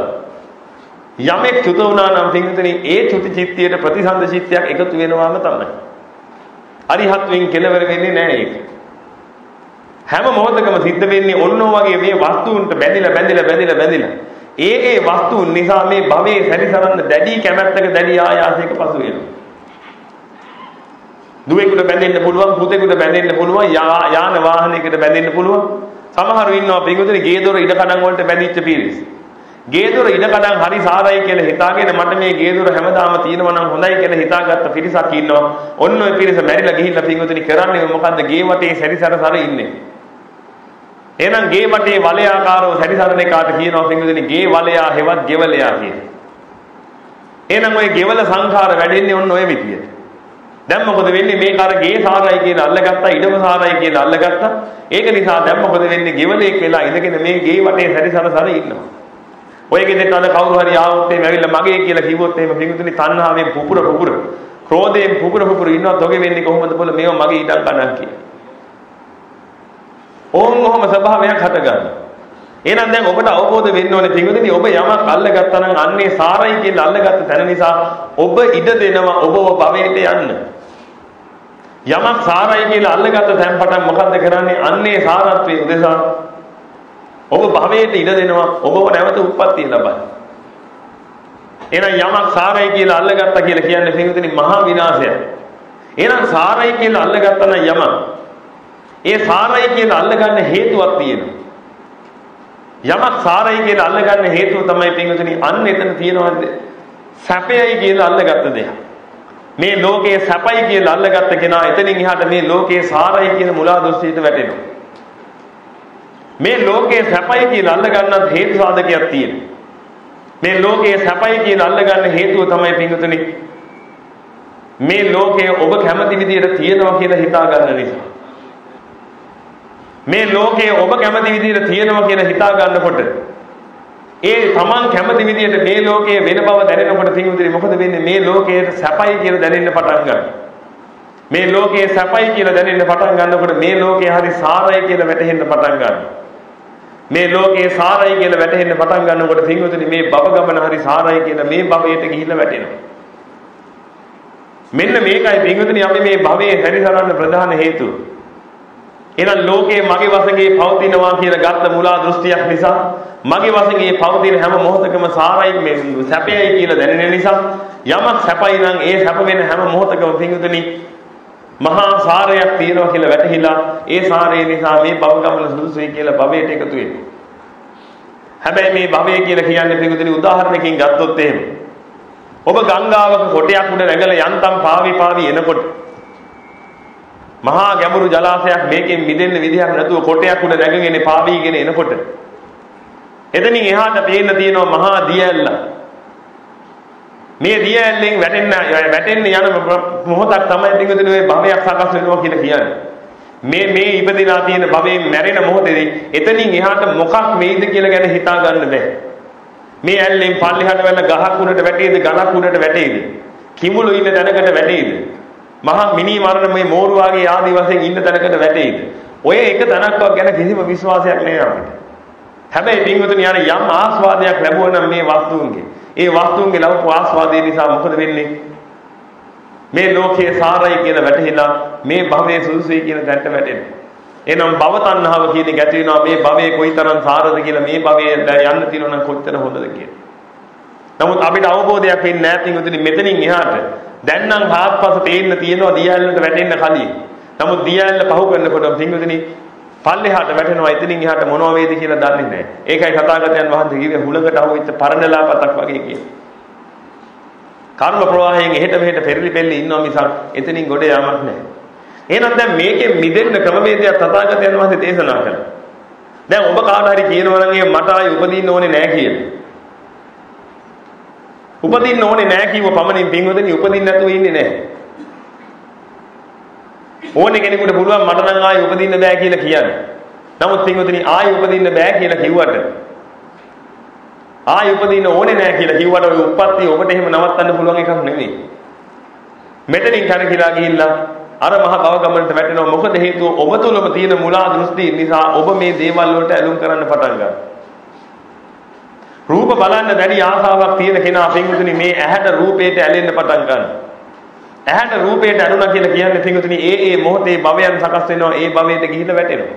යමෙක් චුත වුණා නම් පින්විතනි ඒ චුති චිත්තයට ප්‍රතිසන්ද චිත්තයක් එකතු වෙනවාම තමයි. අරිහත්වෙන් කෙලවර වෙන්නේ නැහැ ඒක. හැම මොහොතකම සිද්ධ වෙන්නේ ඔන්නෝ වගේ මේ වස්තුන්ට බැඳිලා ඒ වස්තුන් නිසා මේ භවයේ සැරිසරන්න දැඩි කැමැත්තක දැඩි ආයාසයක පසු වෙනවා. දුවෙකුට බැඳෙන්න පුළුවන්, පුතෙකුට බැඳෙන්න පුළුවන්, යාන වාහනයකට බැඳෙන්න පුළුවන්. සමහරව ඉන්නවා පින්විතනි ගේ දොර ඉඩ කඩන් වලට බැඳිච්ච පිරිස්. ගේ දොර ඉඩ කඩන් හරි සාරයි කියලා හිතාගෙන මට මේ ගේ දොර හැමදාම තියෙනවා නම් හොඳයි කියලා හිතාගත්ත පිරිසක් ඉන්නවා. ඔන්න ඔය පිරිස මැරිලා ගිහිල්ලා පින්විතනි කරන්නේ මොකද්ද? ගේ වටේ සැරිසර ඉන්නේ. එහෙනම් ගේ වටේ වලයාකාරව සැරිසරන එකාට කියනවා පින්විතනි ගේ වලයා හෙවත් ගෙවලයා කියලා. එහෙනම් ඔය ගෙවල සංඛාර වැඩෙන්නේ ඔන්න ඔය විදියට. දැන් මොකද වෙන්නේ? මේක අර ගේ සාරයි කියලා අල්ලගත්තා, ඉඩම සාරයි කියලා අල්ලගත්තා. ඒක නිසා දැන් මොකද වෙන්නේ? ගෙවලෙක් වෙලා ඉඳගෙන මේ ගේ වටේ සැරිසර ඉන්නවා. ඔය ගෙදරට අද කවුරු හරි ආවොත් එහෙම ඇවිල්ලා මගේ කියලා කිව්වොත් එහෙම පිටුතුනි තණ්හාවෙන් පුපුර ක්‍රෝධයෙන් පුපුර ඉන්නවත් ඔගේ වෙන්නේ කොහොමද බල මේව මගේ ඉඩක් ගන්න කියලා. ඕනම ස්වභාවයක් හට ගන්නවා. එහෙනම් දැන් ඔබට අවබෝධ වෙන්න ඕනේ පිටුතුනි ඔබ යමක් අල්ලගත්තා නම් අන්නේ සාරයි කියලා අල්ලගත්ත තැන නිසා ඔබ ඉඩ දෙනවා ඔබව භවයට යන්න. යමක් සාරයි කියලා අල්ලගත්ත තැන් පටන් මොකද්ද කරන්නේ? අන්නේ සාරත්වයේ උදෙසා ඔබ භවයට ඉඩ දෙනවා ඔබව නැවත උත්පත්තිය ලබන්න. එහෙනම් යමක් සාරයි කියලා අල්ලගත්තා කියලා කියන්නේ පිටුතුනි මහා විනාශයක්. එහෙනම් සාරයි කියලා අල්ලගත්තා නම් යමක් ඒ සාරයි කියලා අල්ලගන්න හේතුවක් තියෙනවා. යමක් සාරයි කියලා අල්ලගන්න හේතුව තමයි පිටුතුනි අන්න එතන තියෙනවද සැපයයි කියලා අල්ලගත්ත දෙයක්. මේ ලෝකයේ සැපයි කියලා අල්ලගත්ත කෙනා එතනින් එහාට මේ ලෝකයේ සාරයි කියන මුලා දෘෂ්ටියට වැටෙනවා. මේ ලෝකයේ සැපයි කියලා අල්ලගන්නත් හේතු සාධකයක් තියෙනවා. මේ ලෝකයේ සැපයි කියලා අල්ලගන්න හේතුව තමයි පිටුතුනි මේ ලෝකයේ ඔබ කැමති විදියට තියෙනවා කියලා හිතා ගන්න නිසා. මේ ලෝකයේ ඔබ කැමති විදියට තියෙනවා කියලා හිතා ගන්නකොට ඒ Taman කැමති විදියට මේ ලෝකයේ වෙන බව දැනෙනකොට පිටුතුනි මොකද වෙන්නේ? මේ ලෝකයේ සැපයි කියලා දැනෙන්න පටන් ගන්නවා. මේ ලෝකයේ සැපයි කියලා දැනෙන්න පටන් ගන්නකොට මේ ලෝකයේ හරි සාරයි කියලා වැටහෙන්න පටන් ගන්නවා. මේ ලෝකයේ සාරයි කියලා වැටහෙන්න පටන් ගන්නකොට පිටුතුනි මේ භව ගමන හරි සාරයි කියලා මේ භවයට ගිහිල්ලා වැටෙනවා. මෙන්න මේකයි පිටුතුනි අපි මේ භවයේ හැරිසරන්න ප්‍රධාන හේතුව. එහෙනම් ලෝකයේ මගේ වශයෙන් පවතිනවා කියලා ගත්ත මුලා දෘෂ්ටියක් නිසා මගේ වශයෙන් පවතින හැම මොහොතකම සාරයි මේ සැපයයි කියලා දැනෙන නිසා යමක් සැපයි නම් ඒ සැප වෙන හැම මොහොතකම පිටුතුනි මහා සාරයක් තියෙනවා කියලා වැටහිලා ඒ සාරය නිසා මේ භව ගමන සුදුසුයි කියලා භවයට එකතු වෙනවා. හැබැයි මේ භවය කියලා කියන්නේ පිටුතුනි උදාහරණයකින් ගත්තොත් එහෙම ඔබ ගංගාවක කොටයක් උඩ නැගලා යන්තම් පාවි එනකොට මහා ගැඹුරු ජලාශයක් මේකෙන් මිදෙන්න විදිහක් නැතුව කොටයක් උඩ නැගගෙන පාවිගෙන එනකොට එතනින් එහාට පේන්න තියෙනවා මහා දිය ඇල්ල. මේ දිය ඇල්ලෙන් වැටෙන්න යන මොහොතක් තමයි පිටුතුනි මේ භවයක් සකස් වෙනවා කියලා කියන්නේ. මේ ඉපදිනා තියෙන භවයෙන් මැරෙන මොහොතේදී එතනින් එහාට මොකක් වෙයිද කියලා ගැන හිතා ගන්න බෑ. මේ ඇල්ලෙන් පල්ලෙහාට වෙන ගහක් උඩට වැටේද ගණක් උඩට වැටේද? කිඹුලු ඉන්න තැනකට වැටේද? මහා මිනි මරණ මේ මෝරු වගේ ආදි වශයෙන් ඉන්න තැනකට වැටේද? ඔය එක තැනක්වත් ගැන කිසිම විශ්වාසයක් නෑ අපිට. හැබැයි පින්වතුනි අර යම් ආස්වාදයක් ලැබුවා නම් මේ වස්තුන්ගේ ඒ වස්තුන්ගේ ලැබපු ආස්වාදය නිසා මොකද වෙන්නේ? මේ ලෝකයේ සාරයි කියලා වැටහිලා මේ භවයේ සුදුසුයි කියන තැනට වැටෙනවා. එහෙනම් භව තණ්හාව කියන එක ඇති වෙනවා මේ භවයේ කොයිතරම් සාරද කියලා මේ භවයේ යන්න තියෙනවා නම් කොච්චර හොඳද කියලා. නමුත් අපිට අවබෝධයක් වෙන්නේ නැහැ පින්වතුනි මෙතනින් එහාට දැන් නම් හාත්පස තේන්න තියෙනවා දියැලට වැටෙන්න කලින්. නමුත් දියැල පහු කරනකොට පින්වතුනි පල්ලෙහාට වැටෙනවා එතනින් එහාට මොනවා වේද කියලා දන්නේ නැහැ. ඒකයි තථාගතයන් වහන්සේ කිව්වේ හුලකට අහුවෙච්ච පරණලාපතක් වගේ කියලා. කර්ම ප්‍රවාහයෙන් එහෙට මෙහෙට පෙරලි පෙරලි ඉන්නවා මිසක් එතනින් ගොඩ යාමක් නැහැ. එහෙනම් දැන් මේකෙන් මිදෙන්න ක්‍රමවේදයක් තථාගතයන් වහන්සේ දේශනා කළා. දැන් ඔබ කාට හරි කියනවා නම් මට ආයි උපදින්න ඕනේ නැහැ කියලා. උපදින්න ඕනේ නැහැ කිව්ව පමණින් පින්වතුනි උපදින්න නැතුව ඉන්නේ නැහැ. ඕනේ කෙනෙකුට පුළුවන් මට නම් ආයි උපදින්න බෑ කියලා කියන්න. නමුත් පින්වතුනි ආයි උපදින්න බෑ කියලා කිව්වට ආයි උපදින්න ඕනේ නැහැ කියලා කිව්වට ඔය උප්පත්තිය ඔබට එහෙම නවත්තන්න පුළුවන් එකක් නෙවෙයි. මෙතනින් කරකිලා ගිහිල්ලා අර මහ භව ගමනට වැටෙනවා. මොකද හේතුව ඔබ තුළම තියෙන මුලා දෘෂ්ටි නිසා ඔබ මේ දේවල් වලට ඇලුම් කරන්න පටන් ගන්නවා. රූප බලන්න දැඩි ආසාවක් තියෙන කෙනා පින්වතුනි මේ ඇහැට රූපයට ඇලෙන්න පටන් ගන්නවා. ඇහැට රූපයට ඇලුණා කියලා කියන්නේ පින්වතුනි ඒ මොහොතේ භවයන් සකස් වෙනවා ඒ භවයට ගිහිල්ලා වැටෙනවා.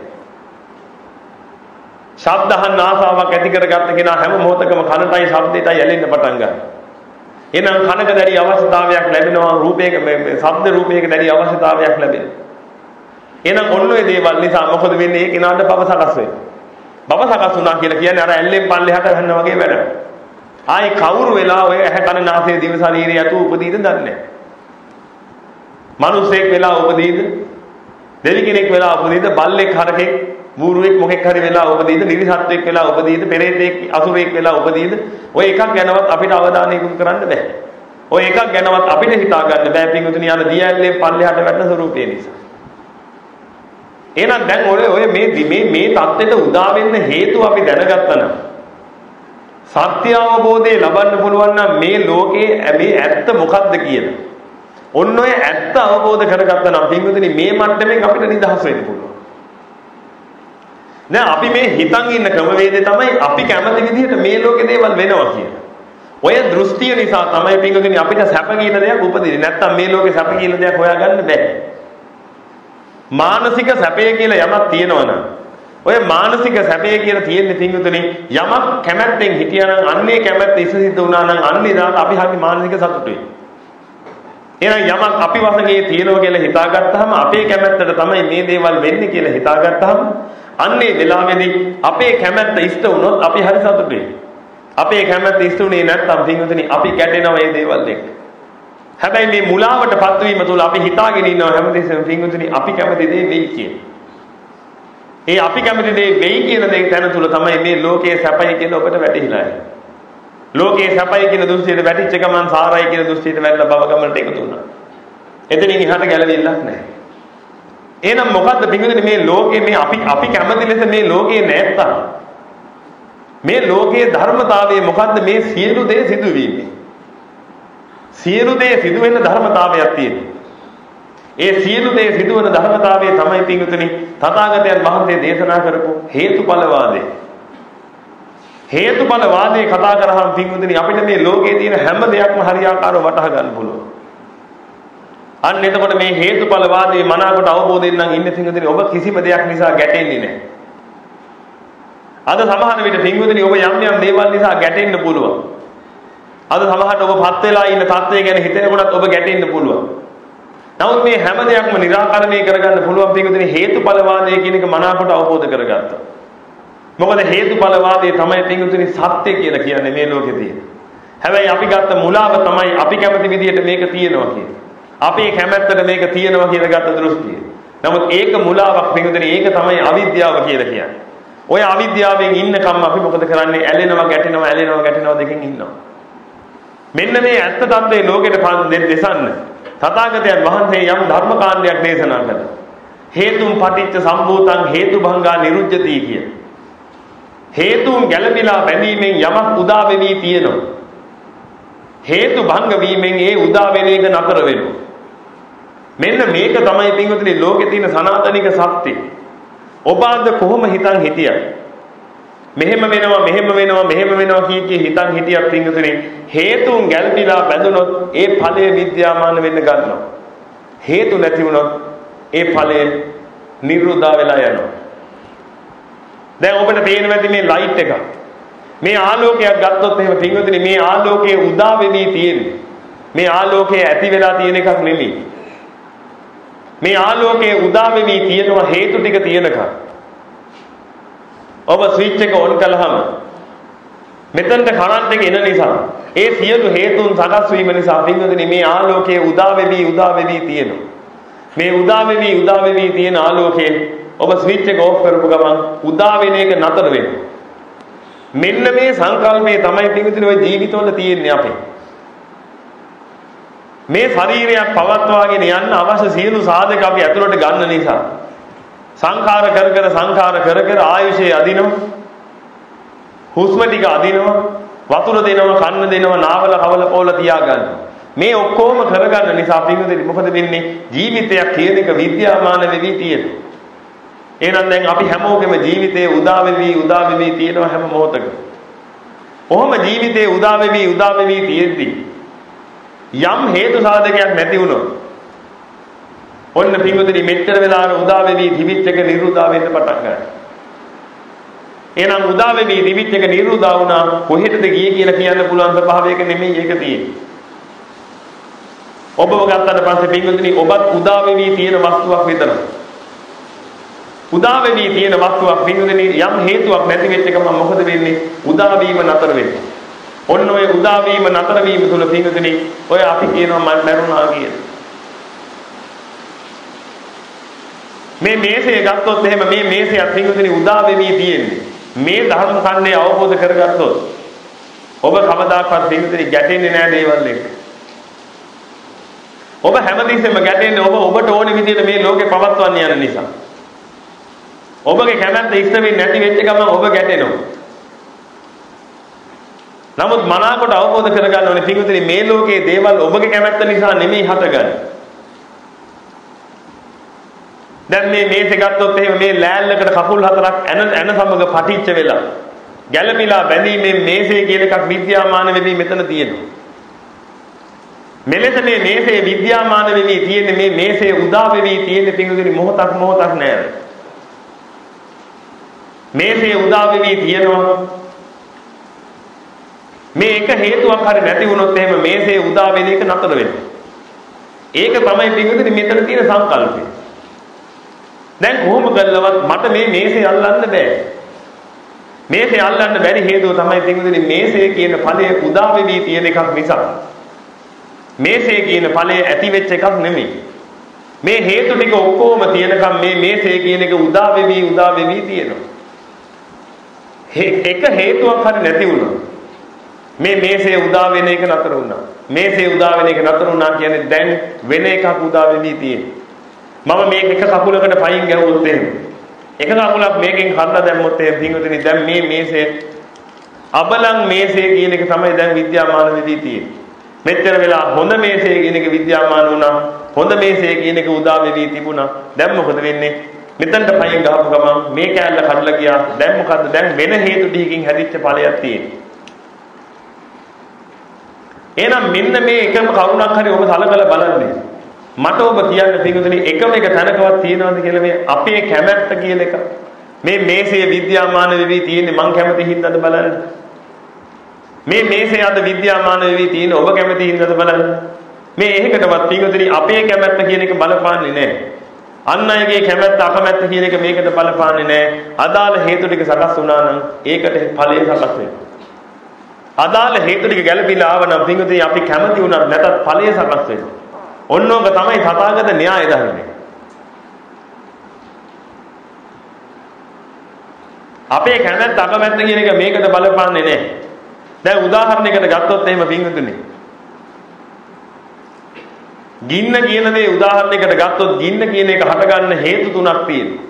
ශබ්ද අහන්න ආසාවක් ඇති කරගත්ත කෙනා හැම මොහොතකම කනටයි ශබ්දයටයි ඇලෙන්න පටන් ගන්නවා. එහෙනම් කනක දැඩි අවශ්‍යතාවයක් ලැබෙනවා රූපයක ශබ්ද රූපයක දැඩි අවශ්‍යතාවයක් ලැබෙනවා. එහෙනම් ඔන්න ඔය දේවල් නිසා මොකද වෙන්නේ? ඒ කෙනාට භව සකස් වෙනවා. භව සකස් වුණා කියලා කියන්නේ අර ඇල්ලෙන් පල්ලෙහාට යන්න වගේ වැඩක්. ආයි කවුරු වෙලා ඔය ඇහැ කන නාසය දිව ශරීරය යතු උපදීද දන්නේ නැහැ. මිනිසෙක් වෙලා උපදීද? දෙවි කෙනෙක් වෙලා උපදීද? බල්ලෙක් හරකෙක් බූරුවෙක් මොකෙක් හරි වෙලා උපදීද? නිරිසත්වෙක් වෙලා උපදීද? පෙරේතෙක් අසුරෙක් වෙලා උපදීද? ඔය එකක් ගැනවත් අපිට අවධානය යොමු කරන්න බෑ. ඔය එකක් ගැනවත් අපිට හිතා ගන්න බෑ පින්වතුනි අර දියැලේ පල්ලෙහාට වැටෙන ස්වරූපය නිසා. එහෙනම් දැන් ඔය මේ තත්ත්වෙට උදා වෙන්න හේතුව අපි දැනගත්තා නම් සත්‍ය අවබෝධය ලබන්න පුළුවන් නම් මේ ලෝකේ මේ ඇත්ත මොකක්ද කියලා. ඔන්න ඔය ඇත්ත අවබෝධ කරගත්තා නම් පින්වතුනි මේ මට්ටමින් අපිට නිදහස් වෙන්න පුළුවන්. දැන් අපි මේ හිතන් ඉන්න ක්‍රමවේදය තමයි අපි කැමති විදිහට මේ ලෝකේ දේවල් වෙනවා කියලා. ඔය දෘෂ්ටිය නිසා තමයි පින්වතුනි අපිට සැප කියන දෙයක් උපදින්නේ. නැත්තම් මේ ලෝකේ සැප කියන දෙයක් හොයාගන්න බෑ. මානසික සැපය කියලා යමක් තියෙනවනම් ඔය මානසික සැපය කියලා තියෙන්නේ පින්වතුනි යමක් කැමැත්තෙන් හිටියානම් අන්නේ කැමැත්ත ඉස්සසිද්ධ වුණා නම් අන්නේ දාට අපි හරි මානසික සතුටුයි. එහෙනම් යමක් අපි වශයෙන් තියෙනවා කියලා හිතාගත්තාම අපේ කැමැත්තට තමයි මේ දේවල් වෙන්නේ කියලා හිතාගත්තාම අන්නේ වෙලාවේදී අපේ කැමැත්ත ඉෂ්ට වුණොත් අපි හරි සතුටුයි. අපේ කැමැත්ත ඉෂ්ට උනේ නැත්නම් පින්වතුනි අපි කැඩෙනවා මේ දේවල් එක්ක. හැබැයි මේ මුලාවටපත් වීම තුළ අපි හිතාගෙන ඉන්නවා හැමදේම පින්වතුනි අපි කැමති දේ වෙයි කියලා. ඒ අපි කැමති දේ වෙයි කියන දේ තැන තුළ තමයි මේ ලෝකයේ සැපයි කියලා ඔබට වැටහිලා යන්නේ. ලෝකයේ සැපයි කියන දෘෂ්ටියට වැටිච්ච ගමන් සාරයි කියන දෘෂ්ටියට වැටලා භව ගමනට එකතු වුණා. එතනින් එහාට ගැලවෙන්නක් නැහැ. එහෙනම් මොකද්ද පින්වතුනි මේ ලෝකයේ මේ අපි කැමති ලෙස මේ ලෝකයේ නැත්තම් මේ ලෝකයේ ධර්මතාවය මොකද්ද මේ සියලු දේ සිදුවීමේ සියලු දේ සිදුවෙන ධර්මතාවයක් තියෙනවා. ඒ සියලු දේ සිදුවන ධර්මතාවය තමයි පින්වතුනි තථාගතයන් වහන්සේ දේශනා කරපු හේතුඵලවාදය. හේතුඵලවාදය කතා කරාම පින්වතුනි අපිට මේ ලෝකයේ තියෙන හැම දෙයක්ම හරියාකාරව වටහා ගන්න පුළුවන්. අන්න එතකොට මේ හේතුඵලවාදයේ මනාකොට අවබෝධයෙන් නම් ඉන්නේ පින්වතුනි ඔබ කිසිම දෙයක් නිසා ගැටෙන්නේ නැහැ. අද සමහර විට පින්වතුනි ඔබ යම් දේවල් නිසා ගැටෙන්න පුළුවන්. අද සමහරට ඔබ පත් වෙලා ඉන්න තත්ත්වය ගැන හිතනකොටත් ඔබ ගැටෙන්න පුළුවන්. නමුත් මේ හැම දෙයක්ම निराකරණය කරගන්න පුළුවන් පින්වතුනි හේතුඵලවාදය කියන එක මනාකොට අවබෝධ කරගත්තා. මොකද හේතුඵලවාදය තමයි පින්වතුනි සත්‍ය කියලා කියන්නේ මේ ලෝකේ තියෙන. හැබැයි අපි ගත්ත මුලාව තමයි අපි කැමති විදිහට මේක තියෙනවා කියන්නේ. අපේ කැමැත්තට මේක තියෙනවා කියලා ගත්ත දෘෂ්ටිය. නමුත් ඒක මුලාවක් පින්වතුනි ඒක තමයි අවිද්‍යාව කියලා කියන්නේ. ඔය අවිද්‍යාවෙන් ඉන්නකම් අපි මොකද කරන්නේ? ඇලෙනවා ගැටෙනවා දෙකෙන් ඉන්නවා. මෙන්න මේ ඇත්ත தත්ත්වයේ ලෝකෙට දෙසන්න තථාගතයන් වහන්සේ යම් ධර්ම කාණ්ඩයක් දේශනා කළා. හේතුම් පටිච්ච සම්භූතං හේතුභංගා නිරුද්ධති කිය. හේතුන් ගැළපීලා බැඳීමෙන් යමක් උදා වෙවි තියෙනවා. හේතු භංග වීමෙන් ඒ උදා වෙන එක නතර වෙනවා. මෙන්න මේක තමයි පින්වතුනි ලෝකේ තියෙන සනාතනික සත්‍ය. ඔබ අද කොහොම හිතන් හිටියත් මෙහෙම වෙනවා කී හිතන් හිටියත් පින්වතුනි හේතුන් ගැළපීලා බැඳුනොත් ඒ ඵලය විද්‍යාමාන වෙන්න ගන්නවා. හේතු නැති වුණොත් ඒ ඵලය නිරුද්ධ වෙලා යනවා. දැන් ඔබට පේනවා ඇති මේ ලයිට් එක. මේ ආලෝකයක් ගත්තොත් එහෙම පින්වතුනි මේ ආලෝකයේ උදා වෙවි තියෙන්නේ. මේ ආලෝකයේ ඇති වෙලා තියෙන එකක් නෙමෙයි. මේ ආලෝකයේ උදා වෙවි තියෙනවා හේතු ටික තියෙනකම්. ඔබ ස්විච් එක ඔන් කළාම මෙතනට කරන්ට් එක එන නිසා ඒ සියලු හේතුන් සකස් වීම නිසා පින්වතුනි මේ ආලෝකයේ උදා වෙවි තියෙනවා. මේ උදා වෙවි තියෙන ආලෝකයේ ඔබ ස්විච් එක ඕෆ් කරපු ගමන් උදා වෙන එක නතර වෙනවා. මෙන්න මේ සංකල්පය තමයි පින්වතුනි ඔය ජීවිතවල තියෙන්නේ අපේ. මේ ශරීරයක් පවත්වාගෙන යන්න අවශ්‍ය සියලු සාධක අපි ඇතුළට ගන්න නිසා සංඛාර කර කර ආයුෂයේ අදිනවා. හුස්ම ටික අදිනවා. වතුර දෙනවා, කන්න දෙනවා, නාවල කවල පොල තියාගන්න. මේ ඔක්කොම කරගන්න නිසා පින්වතුනි මොකද වෙන්නේ? ජීවිතයක් කියන එක විද්‍යාමාන වෙවි තියෙනවා. එහෙනම් දැන් අපි හැමෝගෙම ජීවිතේ උදා වෙවි තියෙනවා හැම මොහොතකම. කොහොම ජීවිතේ උදා වෙවි තියෙද්දි යම් හේතු සාධකයක් නැති වුණොත් ඔන්න පින්වතුනි මෙච්චර වෙලාවට උදා වෙවි දිවිච් එක නිරුද්ධ වෙන්න පටන් ගන්නවා. එහෙනම් උදා වෙවි දිවිච් එක නිරුද්ධ වුණා කොහෙටද ගියේ කියලා කියන්න පුළුවන් ස්වභාවයක නෙමෙයි ඒක තියෙන්නේ. ඔබව ගත්තට පස්සේ පින්වතුනි ඔබත් උදා වෙවි තියෙන වස්තුවක් විතරයි. උදා වෙවි තියෙන වස්තුවක් පින්වතුනි යම් හේතුවක් නැති වෙච්ච එකම මොකද වෙන්නේ? උදා වීම නතර වෙනවා. ඔන්න ඔය උදා වීම නතර වීම තුල පින්වතුනි ඔය අපි කියනවා මම මරුණා කියලා. මේ මේසය ගත්තොත් එහෙම මේ මේසයත් පින්වතුනි උදා වෙවි තියෙන්නේ. මේ ධර්ම ඛණ්ඩය අවබෝධ කරගත්තොත් ඔබ කවදාකවත් පින්වතුනි ගැටෙන්නේ නැහැ දේවල් එක්ක. ඔබ හැමදෙස්සෙම ගැටෙන්නේ ඔබට ඕනේ විදිහට මේ ලෝකේ පවත්වන්න යන නිසා. ඔබගේ කැමැත්ත ඉෂ්ට වෙන්නේ නැති වෙච්ච ගමන් ඔබ ගැටෙනවා. නමුත් මනාකොට අවබෝධ කරගන්න ඕනේ පිටුතුනි මේ ලෝකයේ දේවල් ඔබගේ කැමැත්ත නිසා නෙමෙයි හටගන්නේ. දැන් මේ මේසෙ ගත්තොත් එහෙම මේ ලෑල්ලකට කකුල් හතරක් ඇන සමග පටිච්ච වෙලා ගැළපීලා බැඳීමෙන් මේසේ කියන එකක් විද්‍යාමාන වෙවි මෙතන තියෙනවා. මෙලෙස මේ මේසේ විද්‍යාමාන වෙවි තියෙන්නේ මේ මේසේ උදා වෙවි තියෙන්නේ පිටුතුනි මොහොතක් නෑ. මේසේ උදා වෙවි තියෙනවා. මේ එක හේතුවක් හරි නැති වුණොත් එහෙම මේසේ උදා වෙන එක නතර වෙනවා. ඒක තමයි පිටුතුනි මෙතන තියෙන සංකල්පය. දැන් කොහොම කළවත් මට මේ මේසේ අල්ලන්න බෑ. මේසේ අල්ලන්න බැරි හේතුව තමයි පිටුතුනි මේසේ කියන ඵලය උදා වෙවි තියෙන එකක් නිසා. මේසේ කියන ඵලය ඇති වෙච්ච එකක් නෙමෙයි. මේ හේතු ටික ඔක්කොම තියෙනකම් මේ මේසේ කියන එක උදා වෙවි තියෙනවා. එක හේතුවක් හරි නැති වුණා. මේ මේසේ උදා වෙන එක නතර වුණා. මේසේ උදා වෙන එක නතර වුණා කියන්නේ දැන් වෙන එකක් උදා වෙවි තියෙනවා. මම මේක එක කකුලකට පයින් ගැහුවොත් එහෙම එක කකුලක් මේකෙන් කඩලා දැම්මොත් එහෙම පින්වතුනි දැන් මේ මේසේ අබලන් මේසේ කියන එක තමයි දැන් විද්‍යාමාන වෙවි තියෙන්නේ. මෙච්චර වෙලා හොඳ මේසේ කියන එක විද්‍යාමාන වුණා. හොඳ මේසේ කියන එක උදා වෙවි තිබුණා. දැන් මොකද වෙන්නේ? මෙතනට පයින් ගහපු ගමන් මේ කෑල්ල කඩලා ගියා. දැන් මොකද්ද? දැන් වෙන හේතු ටිකකින් හැදිච්ච ඵලයක් තියෙනවා. එහෙනම් මෙන්න මේ එකම කරුණක් හරි ඔබ සලකලා බලන්න. මට ඔබ කියන්න පිටුතුනි එකම එක තැනකවත් තියනවද කියලා මේ අපේ කැමැත්ත කියලා එක. මේ මේසේ විද්‍යාමාන වෙවි තියෙන්නේ මං කැමති හින්දාද බලන්න. මේ මේසේ අද විද්‍යාමාන වෙවි තියෙන්නේ ඔබ කැමති හින්දාද බලන්න. මේ එහෙකටවත් පිටුතුනි අපේ කැමැත්ත කියන එක බලපාන්නේ නැහැ. අන් අයගේ කැමැත්ත අකමැත්ත කියන එක මේකට බලපාන්නේ නැහැ. අදාළ හේතු ටික සකස් වුණා නම් ඒකට ඵලය සකස් වෙනවා. අදාළ හේතු ටික ගැළපීලා ආව නම් පිටුතුනි අපි කැමති වුණත් නැතත් ඵලය සකස් වෙනවා. ඔන්නෝක තමයි තථාගත න්‍යාය ධර්මය. අපේ කැමැත්ත අකමැත්ත කියන එක මේකට බලපාන්නේ නැහැ. දැන් උදාහරණයකට ගත්තොත් එහෙම පින්වතුනි. ගින්න කියන දේ උදාහරණයකට ගත්තොත් ගින්න කියන එක හටගන්න හේතු තුනක් තියෙනවා.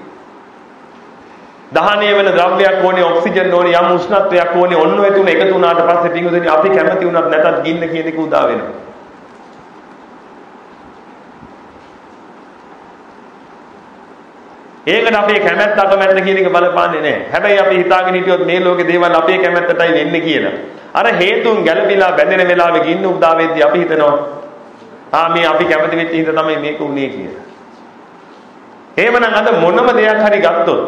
දහනය වෙන ද්‍රව්‍යයක් ඕනේ, ඔක්සිජන් ඕනේ, යම් උෂ්ණත්වයක් ඕනේ. ඔන්න ඔය තුන එකතු වුණාට පස්සේ පින්වතුනි අපි කැමති වුණත් නැතත් ගින්න කියන එක උදා වෙනවා. ඒකට අපේ කැමැත්ත අකමැත්ත කියන එක බලපාන්නේ නැහැ. හැබැයි අපි හිතාගෙන හිටියොත් මේ ලෝකේ දේවල් අපේ කැමැත්තටයි වෙන්නේ කියලා. අර හේතුන් ගැළපීලා බැඳෙන වෙලාවෙ ගින්න උදා වෙද්දී අපි හිතනවා මේ අපි කැමති වෙච්ච හින්දා තමයි මේක උනේ කියලා. එහෙමනම් අද මොනම දෙයක් හරි ගත්තොත්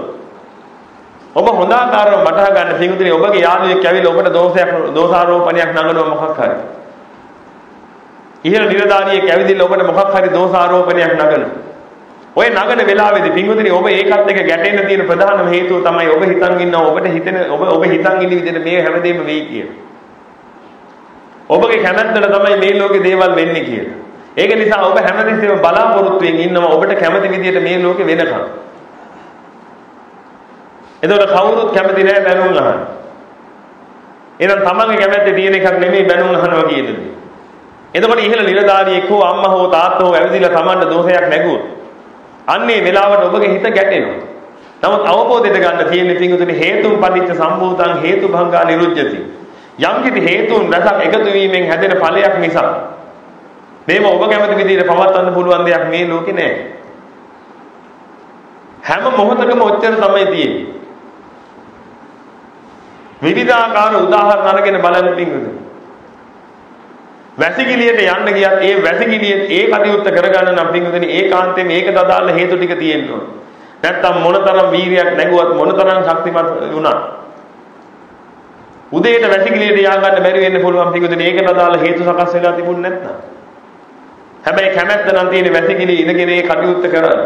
ඔබ හොඳ ආකාරව වටහා ගන්න පිටුතුනේ ඔබගේ යාළුවෙක් ඇවිල්ලා ඔබට දෝෂාරෝපණයක් නගනවා මොකක් හරි. ඉහළ නිලධාරියෙක් ඇවිදින්න ඔබට මොකක් හරි දෝෂාරෝපණයක් නගනවා. ඔය නගන වෙලාවේදී පින්වතුනි ඔබ ඒකත් එක්ක ගැටෙන්න තියෙන ප්‍රධානම හේතුව තමයි ඔබ හිතන් ඉන්නවා ඔබ හිතන ඉන්න විදිහට මේ හැමදේම වෙයි කියලා. ඔබගේ කැමැත්තට තමයි මේ ලෝකේ දේවල් වෙන්නේ කියලා. ඒක නිසා ඔබ හැමදෙස්සෙම බලාපොරොත්තුෙන් ඉන්නවා ඔබට කැමති විදිහට මේ ලෝකේ වෙනකම්. එතකොට කවුරුත් කැමති නැහැ බැනුම් අහන්න. එහෙනම් තමන්ගේ කැමැත්තේ තියෙන එකක් නෙමෙයි බැනුම් අහනවා කියන දේ. එතකොට ඉහළ නිලධාරියෙක් හෝ අම්මා හෝ තාත්තා හෝ ඇවිදලා තමන්ට දෝෂයක් නැගුවොත් අන්නේ වෙලාවට ඔබගේ හිත ගැටෙනවා. නමුත් අවබෝධයට ගන්න තියෙන පිටුතුනි හේතුන් පටිච්ච සම්භූතං හේතුභංගා නිරුද්ධති. යම් කිසි හේතුන් රසක් එකතු වීමෙන් හැදෙන ඵලයක් නිසා මේව ඔබ කැමති විදිහට පවත්වන්න පුළුවන් දෙයක් මේ ලෝකේ නෑ. හැම මොහොතකම ඔච්චර තමයි තියෙන්නේ. විවිධාකාර උදාහරණ අරගෙන බලන්න පිටුතුනි. වැසිකිළියට යන්න ගියත් ඒ වැසිකිළියේ ඒ කටයුත්ත කරගන්න නම් පින්වතුනි ඒකාන්තයෙන් ඒකට අදාළ හේතු ටික තියෙන්න ඕන. නැත්තම් මොනතරම් වීරියක් නැගුවත් මොනතරම් ශක්තිමත් වුණත් උදේට වැසිකිළියට යා ගන්න බැරි වෙන්න පුළුවන් පින්වතුනි ඒකට අදාළ හේතු සකස් වෙලා තිබුණ නැත්නම්. හැබැයි කැමැත්ත නම් තියෙන වැසිකිළිය ඉඳගෙන ඒ කටයුත්ත කරන්න.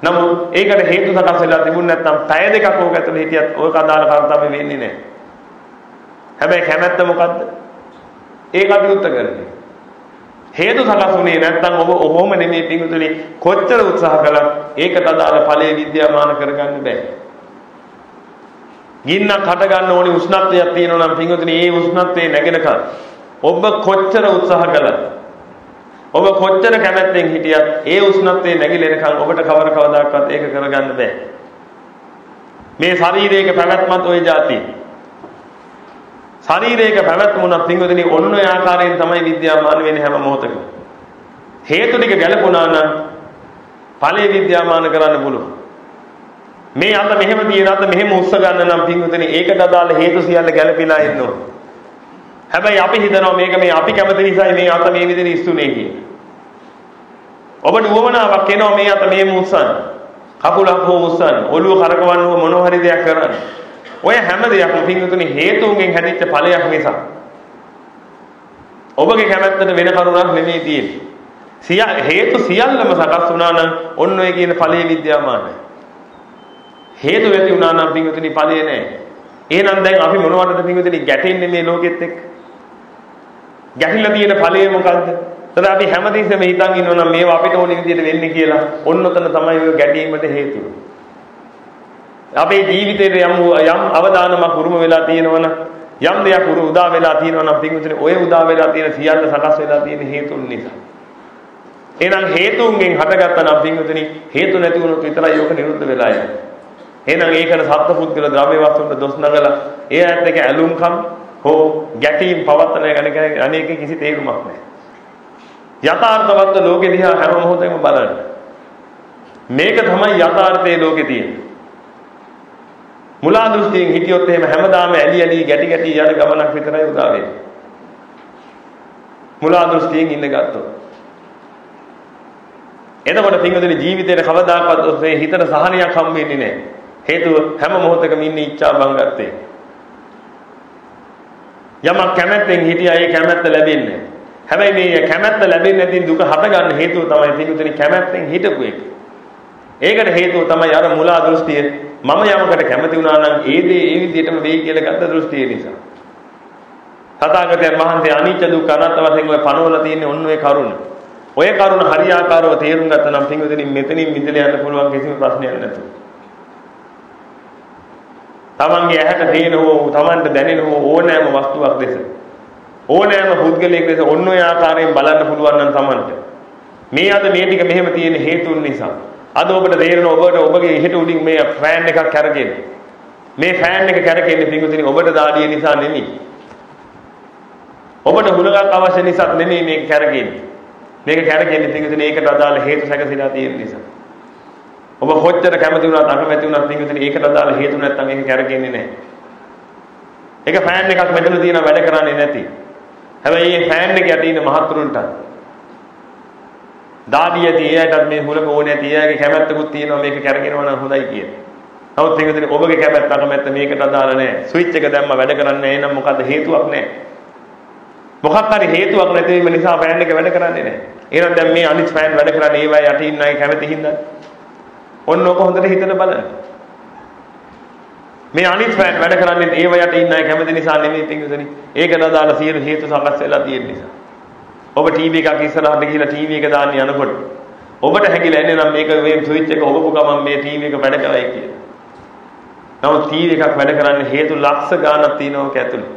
නමුත් ඒකට හේතු සකස් වෙලා තිබුණ නැත්නම් පැය දෙකක් ඕක ඇතුළේ හිටියත් ඕක අදාළ කාර්යය වෙන්නේ නැහැ. හැබැයි කැමැත්ත මොකද්ද? ඒ කටයුත්ත කරන්නේ. හේතු සකස්ුනේ නැත්නම් ඔබ ඔහොම නෙමෙයි පිටුතුනි කොච්චර උත්සාහ කළත් ඒකට අදාළ ඵලයේ විද්‍යාමාන කරගන්න බෑ. ගින්නක් හට ගන්න ඕනේ උෂ්ණත්වයක් තියෙනවා නම් පිටුතුනි ඒ උෂ්ණත්වයේ නැගෙනකන් ඔබ කොච්චර උත්සාහ කළත් ඔබ කොච්චර කැමැත්තෙන් හිටියත් ඒ උෂ්ණත්වයේ නැగిලෙනකන් ඔබට කවදාකවත් ඒක කරගන්න බෑ. මේ ශරීරයක පැවැත්මත් ওই જાති. ශරීරයක පැවැත්මුණත් පින්වතුනි ඔන්න ඔය ආකාරයෙන් තමයි විද්‍යාමාන වෙන්නේ හැම මොහොතකම. හේතු ටික ගැලපුණා නම් ඵලයේ විද්‍යාමාන කරන්න පුළුවන්. මේ අත මෙහෙම තියෙන අත මෙහෙම උස්ස ගන්න නම් පින්වතුනි ඒකට අදාළ හේතු සියල්ල ගැලපිලා ඉන්න ඕන. හැබැයි අපි හිතනවා මේක මේ අපි කැමති නිසායි මේ අත මේ විදිහට ඉස්සුනේ කියලා. ඔබට උවමනාවක් එනවා මේ අත මෙහෙම උස්සන්න. කකුලක් හෝ උස්සන්න. ඔළුව කරකවන්න හෝ මොනවා හරි දෙයක් කරන්න. ඔය හැම දෙයක්ම පින්වතුනි හේතුන්ගෙන් හැදිච්ච ඵලයක් නිසා. ඔබගේ කැමැත්තට වෙන කරුණක් නෙමෙයි තියෙන්නේ. හේතු සියල්ලම සකස් වුණා නම් ඔන්න ඔය කියන ඵලයේ විද්‍යාමානයි. හේතු ඇති වුණා නම් පින්වතුනි ඵලය නැහැ. එහෙනම් දැන් අපි මොනවටද පින්වතුනි ගැටෙන්නේ මේ ලෝකෙත් එක්ක? ගැටිලා තියෙන ඵලය මොකද්ද? එතන අපි හැමදෙස්සෙම හිතන් ඉන්නවා නම් මේවා අපිට ඕන විදිහට වෙන්නේ කියලා. ඔන්න ඔතන තමයි ඔය ගැටීමට හේතුව. අපේ ජීවිතේට යම් අවදානමක් උරුම වෙලා තියෙනවනම් යම් දෙයක් උදා වෙලා තියෙනවනම් පින්වතුනි ඔය උදා වෙලා තියෙන සියල්ල සකස් වෙලා තියෙන හේතුන් නිසා. එහෙනම් හේතුන්ගෙන් හටගත්තා නම් පින්වතුනි හේතු නැති වුණොත් විතරයි යෝක නිරුද්ධ වෙලා යන්නේ. එහෙනම් ඒකට සත්පුද්ගල ද්‍රව්‍ය වස්තුන්ට දොස් නගලා ඒ ඇත්ත එක ඇලුම්කම් හෝ ගැටීම් පවත්තන අනේක කිසි තේරුමක් නැහැ. යථාර්ථවත් ලෝකෙ දිහා හැම මොහොතෙම බලන්න. මේක තමයි යථාර්ථයේ ලෝකේ තියෙන්නේ. මුලා දෘෂ්ටියෙන් හිටියොත් එහෙම හැමදාම ඇලි ගැටි යන ගමනක් විතරයි උදා වෙන්නේ. මුලා දෘෂ්ටියෙන් ඉන්න ගත්තොත්. එතකොට පින්වතුනි ජීවිතේට කවදාකවත් ඔසේ හිතට සහනයක් හම් වෙන්නේ නැහැ. හේතුව හැම මොහොතකම ඉන්නේ ඉච්ඡා බංගත්තේ. යමක් කැමැත්තෙන් හිටියා ඒ කැමැත්ත ලැබෙන්නේ. හැබැයි මේ කැමැත්ත ලැබෙන්නේ නැති දුක හටගන්න හේතුව තමයි පින්වතුනි කැමැත්තෙන් හිටපු එක. ඒකට හේතුව තමයි අර මුලා දෘෂ්ටිය. මම යමකට කැමති වුණා නම් ඒ දේ ඒ විදිහටම වෙයි කියලා ගත්ත දෘෂ්ටිය නිසා. තථාගතයන් වහන්සේ අනිත්‍ය දුක්ඛ අනාත්ම වශයෙන් ඔය පනවලා තියෙන්නේ ඔන්න ඔය කරුණ. ඔය කරුණ හරියාකාරව තේරුම් ගත්තා නම් පින්වතුනි මෙතනින් මිදලා යන්න පුළුවන් කිසිම ප්‍රශ්නයක් නැතුව. තමන්ගේ ඇහැට පේන හෝ තමන්ට දැනෙන හෝ ඕනෑම වස්තුවක් දෙස ඕනෑම පුද්ගලයෙක් දෙස ඔන්න ඔය ආකාරයෙන් බලන්න පුළුවන් නම් තමන්ට මේ අද මේ ටික මෙහෙම තියෙන හේතුන් නිසා අද ඔබට තේරෙන ඔබගේ හිත උඩින් මේ ෆෑන් එකක් කැරකෙන මේ ෆෑන් එක කැරකෙන්නේ පිටුදින ඔබට දාඩිය නිසා නෙමෙයි ඔබට හුලඟක් අවශ්‍ය නිසා නෙමෙයි මේක කැරකෙන්නේ පිටුදින ඒකට අදාළ හේතු සැකසීලා තියෙන නිසා ඔබ කොච්චර කැමති වුණත් අකමැති වුණත් පිටුදින ඒකට අදාළ හේතු නැත්තම් මේක කැරකෙන්නේ නැහැ ඒක ෆෑන් එකක් මෙතන තියෙන වැඩ කරන්නේ නැති හැබැයි මේ ෆෑන් එක යට ඉන්න මහත්තුරුන්ට දාඩිය තියයටත් මේ හුලක ඕනේ තියයගේ කැමැත්තකුත් තියෙනවා මේක කැරගෙනවා නම් හොඳයි කියන. නමුත් පිටුදින ඔබගේ කැමැත්ත අකමැත්ත මේකට අදාළ නැහැ. ස්විච් එක දැම්ම වැඩ කරන්නේ නැහැ. එහෙනම් මොකද්ද හේතුවක් නැහැ. මොකක් හරි හේතුවක් නැති වීම නිසා ෆෑන් එක වැඩ කරන්නේ නැහැ. එහෙනම් දැන් මේ අනිත් ෆෑන් වැඩ කරන්නේ ඒවයි යට ඉන්න අය කැමති හින්දා. ඔන්න ඔක හොඳට හිතලා බලන්න. මේ අනිත් ෆෑන් වැඩ කරන්නේ ඒව යට ඉන්න අය කැමති නිසා නෙමෙයි පිටුදින. ඒකට අදාළ සියලු හේතු සකස් වෙලා තියෙන නිසා. ඔබ ටීවී එකක් ඉස්සරහට ගිහලා ටීවී එක දාන්න යනකොට ඔබට හැකිලා එන්නේ නම් මේක මේ ස්විච් එක ඔබපු ගමන් මේ ටීවී එක වැඩ කරයි කියලා. නමුත් ටීවී එකක් වැඩ කරන්න හේතු ලක්ෂ ගාණක් තියෙනවා ඔක ඇතුලේ.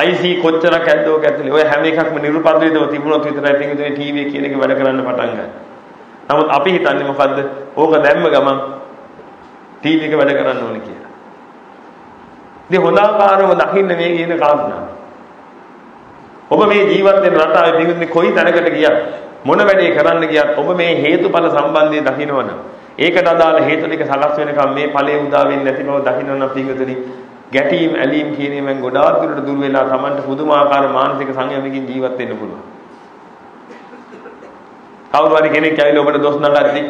IC කොච්චරක් ඇද්ද ඔක ඇතුලේ. ඔය හැම එකක්ම නිර්පද්‍රිතව තිබුණොත් විතරයි පිටුදින ටීවී කියන එක වැඩ කරන්න පටන් ගන්න. නමුත් අපි හිතන්නේ මොකද්ද? ඕක දැම්ම ගමන් ටීවී එක වැඩ කරන්න ඕනේ කියලා. ඉතින් හොඳ ආකාරව දකින්න මේ කියන කාරණා. ඔබ මේ ජීවත් වෙන රටාවේ පිටුදින කොයි තැනකට ගියත් මොන වැඩේ කරන්න ගියත් ඔබ මේ හේතුඵල සම්බන්ධය දකින්නවනම් ඒකට අදාළ හේතු ටික සකස් වෙනකම් මේ ඵලයේ උදා වෙන්නේ නැති බව දකින්නවනම් පිටුදින ගැටීම් ඇලීම් කියන ඒවාන් ගොඩාක් දුරට දුර වෙලා Tamanට පුදුමාකාර මානසික සංයමයකින් ජීවත් වෙන්න පුළුවන්. කවුරු හරි කෙනෙක් ඇවිල්ලා ඔබට දොස් නගද්දි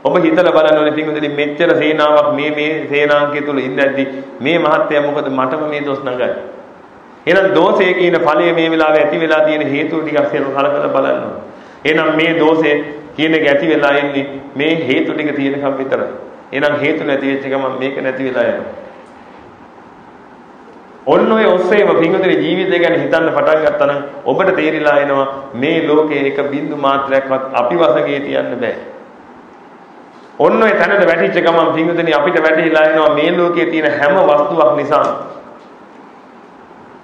ඔබ හිතලා බලන්න ඕනේ පිටුදින මෙච්චර සේනාවක් මේ සේනාංකය තුල ඉඳද්දි මේ මහත්ය මොකද මටම මේ දොස් නගන්නේ එහෙනම් දෝෂයේ කියන ඵලයේ මේ වෙලාවේ ඇති වෙලා තියෙන හේතු ටිකක් කලකලා බලන්න ඕනේ. එහෙනම් මේ දෝෂයේ කියන එක ඇති වෙලා ඉන්නේ මේ හේතු ටික තියෙනකම් විතරයි. එහෙනම් හේතු නැති වෙච්ච ගමන් මේක නැති වෙලා යනවා. ඔන්න ඔය ඔස්සේම පින්වතුනි ජීවිතය ගැන හිතන්න පටන් ගත්තා නම් ඔබට තේරිලා එනවා මේ ලෝකයේ එක බින්දු මාත්‍රයක්වත් අපි වශයෙන් තියන්න බෑ. ඔන්න ඔය තැනට වැටිච්ච ගමන් පින්වතුනි අපිට වැටහිලා එනවා මේ ලෝකයේ තියෙන හැම වස්තුවක් නිසා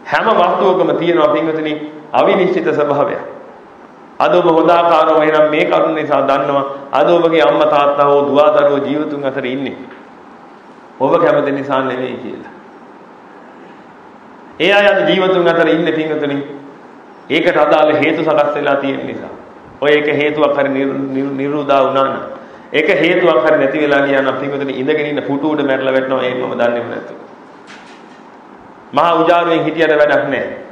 හැම වස්තුවකම තියෙනවා පින්වතුනි අවිනිශ්චිත ස්වභාවයක්. අද ඔබ හොදාකාරව එනම් මේ කරුණ නිසා දන්නවා අද ඔබගේ අම්මා තාත්තා හෝ දුව දරුවෝ ජීවිතුන් අතර ඉන්නේ. ඔබ කැමති නිසා නෙවෙයි කියලා. ඒ අය අද ජීවතුන් අතර ඉන්නේ පින්වතුනි. ඒකට අදාළ හේතු සකස් වෙලා තියෙන නිසා. ඔය එක හේතුවක් හරි නිරුදා වුණා නම් ඒක හේතුවක් හරි නැති වෙලා ගියා නම් පින්වතුනි ඉඳගෙන ඉන්න පුටු උඩ මැරලා වැටෙනවා ඒක මම දන්නේම නැතු. මහා උජාරුවෙන් හිටියට වැඩක් නැහැ.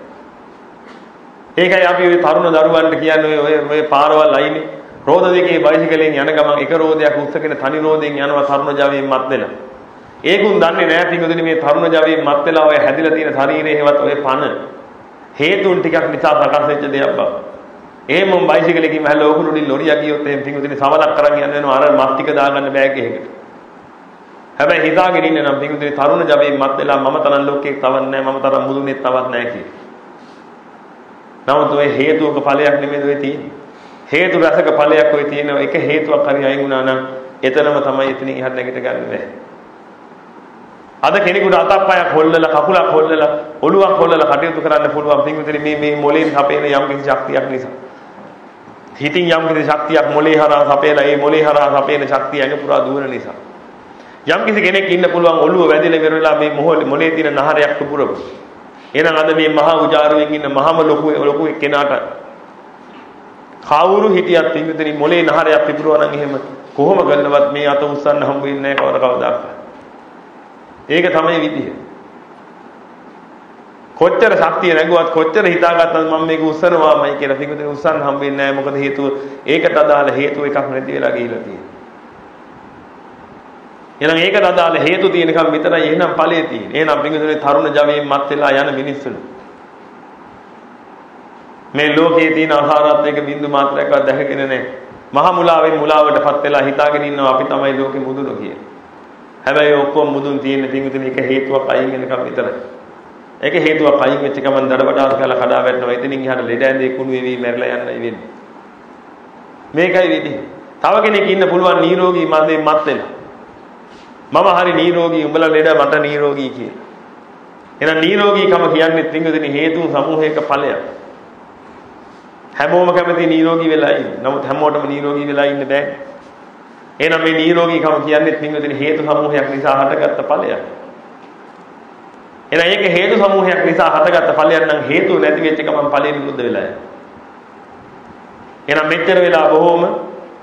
ඒකයි අපි ওই තරුණ දරුවන්ට කියන්නේ ඔය පාරවල් අයිනේ රෝද දෙකේ බයිසිකලෙන් යන ගමන් එක රෝදයක් උස්සගෙන තනි රෝදෙන් යනවා තරුණ ජවයෙන් මත් වෙලා. ඒකුන් දන්නේ නැහැ පින්වතුනි මේ තරුණ ජවයෙන් මත් වෙලා ඔය හැදිලා තියෙන ශරීරයේ හේවත් ඔය පණ හේතුන් ටිකක් නිසා ප්‍රකාශ වෙච්ච දෙයක් බව. එහෙම මම බයිසිකලෙකින් මහල ඕකුළුඩින් ලොරියක් ගියොත් එහෙම පින්වතුනි සවලක් කරන් යන්න වෙනවා අර මස් ටික දාගන්න බෑග් එකකට. හැබැයි හිතාගෙන ඉන්නේ නම් පින්වතුනි තරුණ ජවයෙන් මත් වෙලා මම තරම් ලෝකෙක් තවත් නැහැ මම තරම් මුදුනේ තවත් නැහැ කියලා. නමුත් ඔය හේතුක ඵලයක් නෙමෙයි ඔය තියෙන්නේ. හේතු රසක ඵලයක් ඔය තියෙනවා. එක හේතුවක් හරි අයින් වුණා නම් එතනම තමයි එතනින් එහාට නැගිට ගන්න බෑ. අද කෙනෙකුට අතප්පයක් හොල්ලලා කකුලක් හොල්ලලා ඔළුවක් හොල්ලලා කටයුතු කරන්න පුළුවන් පින්විතනි මේ මොලේන් හපේන යම් කිසි ශක්තියක් නිසා. හිතින් යම් කිසි ශක්තියක් මොලේ හරහා හපේලා ඒ මොලේ හරහා හපේන ශක්තිය ඇඟ පුරා දුවන නිසා. යම් කිසි කෙනෙක් ඉන්න පුළුවන් ඔළුව වැදිලා ඉවර වෙලා මේ මොලේ තියෙන නහරයක් පුරපු. එහෙනම් අද මේ මහා උජාරුවෙන් ඉන්න මහම ලොකු කෙනාට කවුරු හිටියත් පින්විතනි මොලේ නහරයක් පිපුරුවා නම් එහෙම කොහොම ගන්නවත් මේ අත උස්සන්න හම්බ වෙන්නේ නැහැ කවදාවත්. ඒක තමයි විදිය. කොච්චර ශක්තිය නැගුවත් කොච්චර හිතාගත්තත් මම මේක උස්සනවාමයි කියලා පිටුදේ උස්සන්න හම්බ වෙන්නේ නැහැ. මොකද හේතුව ඒකට අදාළ හේතු එකක් නැති වෙලා ගිහිලා තියෙනවා. එහෙනම් ඒකට අදාළ හේතු තියෙනකම් විතරයි එහෙනම් ඵලයේ තියෙන්නේ. එහෙනම් පිටුදේ තරුණ ජවයෙන් මත් වෙලා යන මිනිස්සුන් මේ ලෝකයේ තියෙන ආහාරات එක බින්දු මාත්‍රයක්වත් දැකගෙන නැහැ. මහා මුලාවෙන් මුලාවටපත් වෙලා හිතාගෙන ඉන්නවා අපි තමයි ලෝකෙ මුදුන කියලා. හැබැයි ඔක්කොම මුදුන් තියෙන පිටුදේ එක හේතුවක් අයින් වෙනකම් විතරයි. ඒක හේතුවක් අයින් වෙච්ච ගමන් දඩබඩාස් කරලා කඩා වැටෙනවා. එතනින් එහාට ලෙඩ ඇඳේ කුණු වෙවි මැරලා යන්නයි වෙන්නේ. මේකයි විදිහ. තව කෙනෙක් ඉන්න පුළුවන් නිරෝගී මන්දේ මත් වෙලා. මම හරි නිරෝගී උඹලා ලෙඩ මට නිරෝගී කියලා. එහෙනම් නිරෝගීකම කියන්නේ පින්වතුනි හේතු සමූහයක ඵලයක්. හැමෝම කැමති නිරෝගී වෙලා ඉන්න. නමුත් හැමෝටම නිරෝගී වෙලා ඉන්න බෑ. එහෙනම් මේ නිරෝගීකම කියන්නේ පින්වතුනි හේතු සමූහයක් නිසා හටගත්ත ඵලයක්. එහෙනම් ඒක හේතු සමූහයක් නිසා හටගත්ත ඵලයක් නම් හේතු නැති වෙච්ච ගමන් ඵලෙ නිරුද්ධ වෙලා යනවා. එහෙනම් මෙච්චර වෙලා බොහොම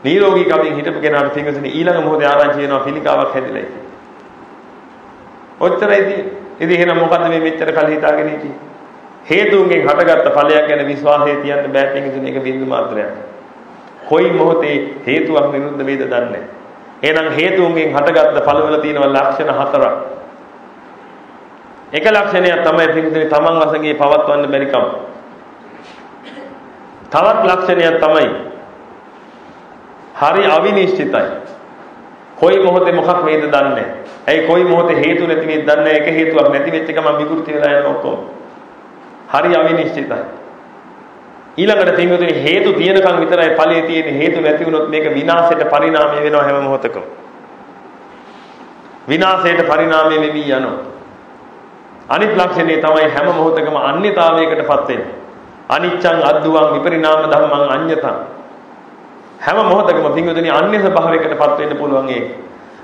නිරෝගී කමින් හිටපු කෙනාට පින්වතුනි ඊළඟ මොහොතේ ආරංචි වෙනවා පිළිකාවක් හැදිලා ඉතින්. ඔච්චරයි තියෙන්නේ. ඉතින් එහෙනම් මොකද්ද මේ මෙච්චර කල් හිතාගෙන ඉන්නේ? හේතුන්ගෙන් හටගත්ත ඵලයක් ගැන විශ්වාසය තියන්න බෑ පින්වතුනි ඒක බින්දු මාත්‍රයක්. කොයි මොහොතේ හේතුවක් නිරුද්ධ වේද දන්නේ නැහැ. එහෙනම් හේතුන්ගෙන් හටගත්ත ඵලවල තියෙනවා ලක්ෂණ හතරක්. එක ලක්ෂණයක් තමයි පින්වතුනි තමන් වශයෙන් පවත්වන්න බැරි කම. තවත් ලක්ෂණයක් තමයි හරි අවිනිශ්චිතයි. කොයි මොහොතේ මොකක් වේද දන්නේ නැහැ. ඇයි කොයි මොහොතේ හේතු නැති වෙයිද දන්නේ නැහැ. එක හේතුවක් නැති වෙච්ච ගමන් විකෘති වෙලා යන ඔක්කොම. හරි අවිනිශ්චිතයි. ඊළඟට පින්වතුනි හේතු තියෙනකන් විතරයි ඵලයේ තියෙන්නේ. හේතු නැති වුණොත් මේක විනාශයට පරිණාමය වෙනවා හැම මොහොතකම. විනාශයට පරිණාමය වෙවි යනවා. අනිත් ලක්ෂණය තමයි හැම මොහොතකම අන්‍යතාවයකටපත් වෙන්නේ. අනිච්චං අද්දුවං විපරිණාම ධම්මං අඤ්ඤතං. හැම මොහොතකම පින්වතුනි අන්‍ය ස්වභාවයකටපත් වෙන්න පුළුවන් ඒක.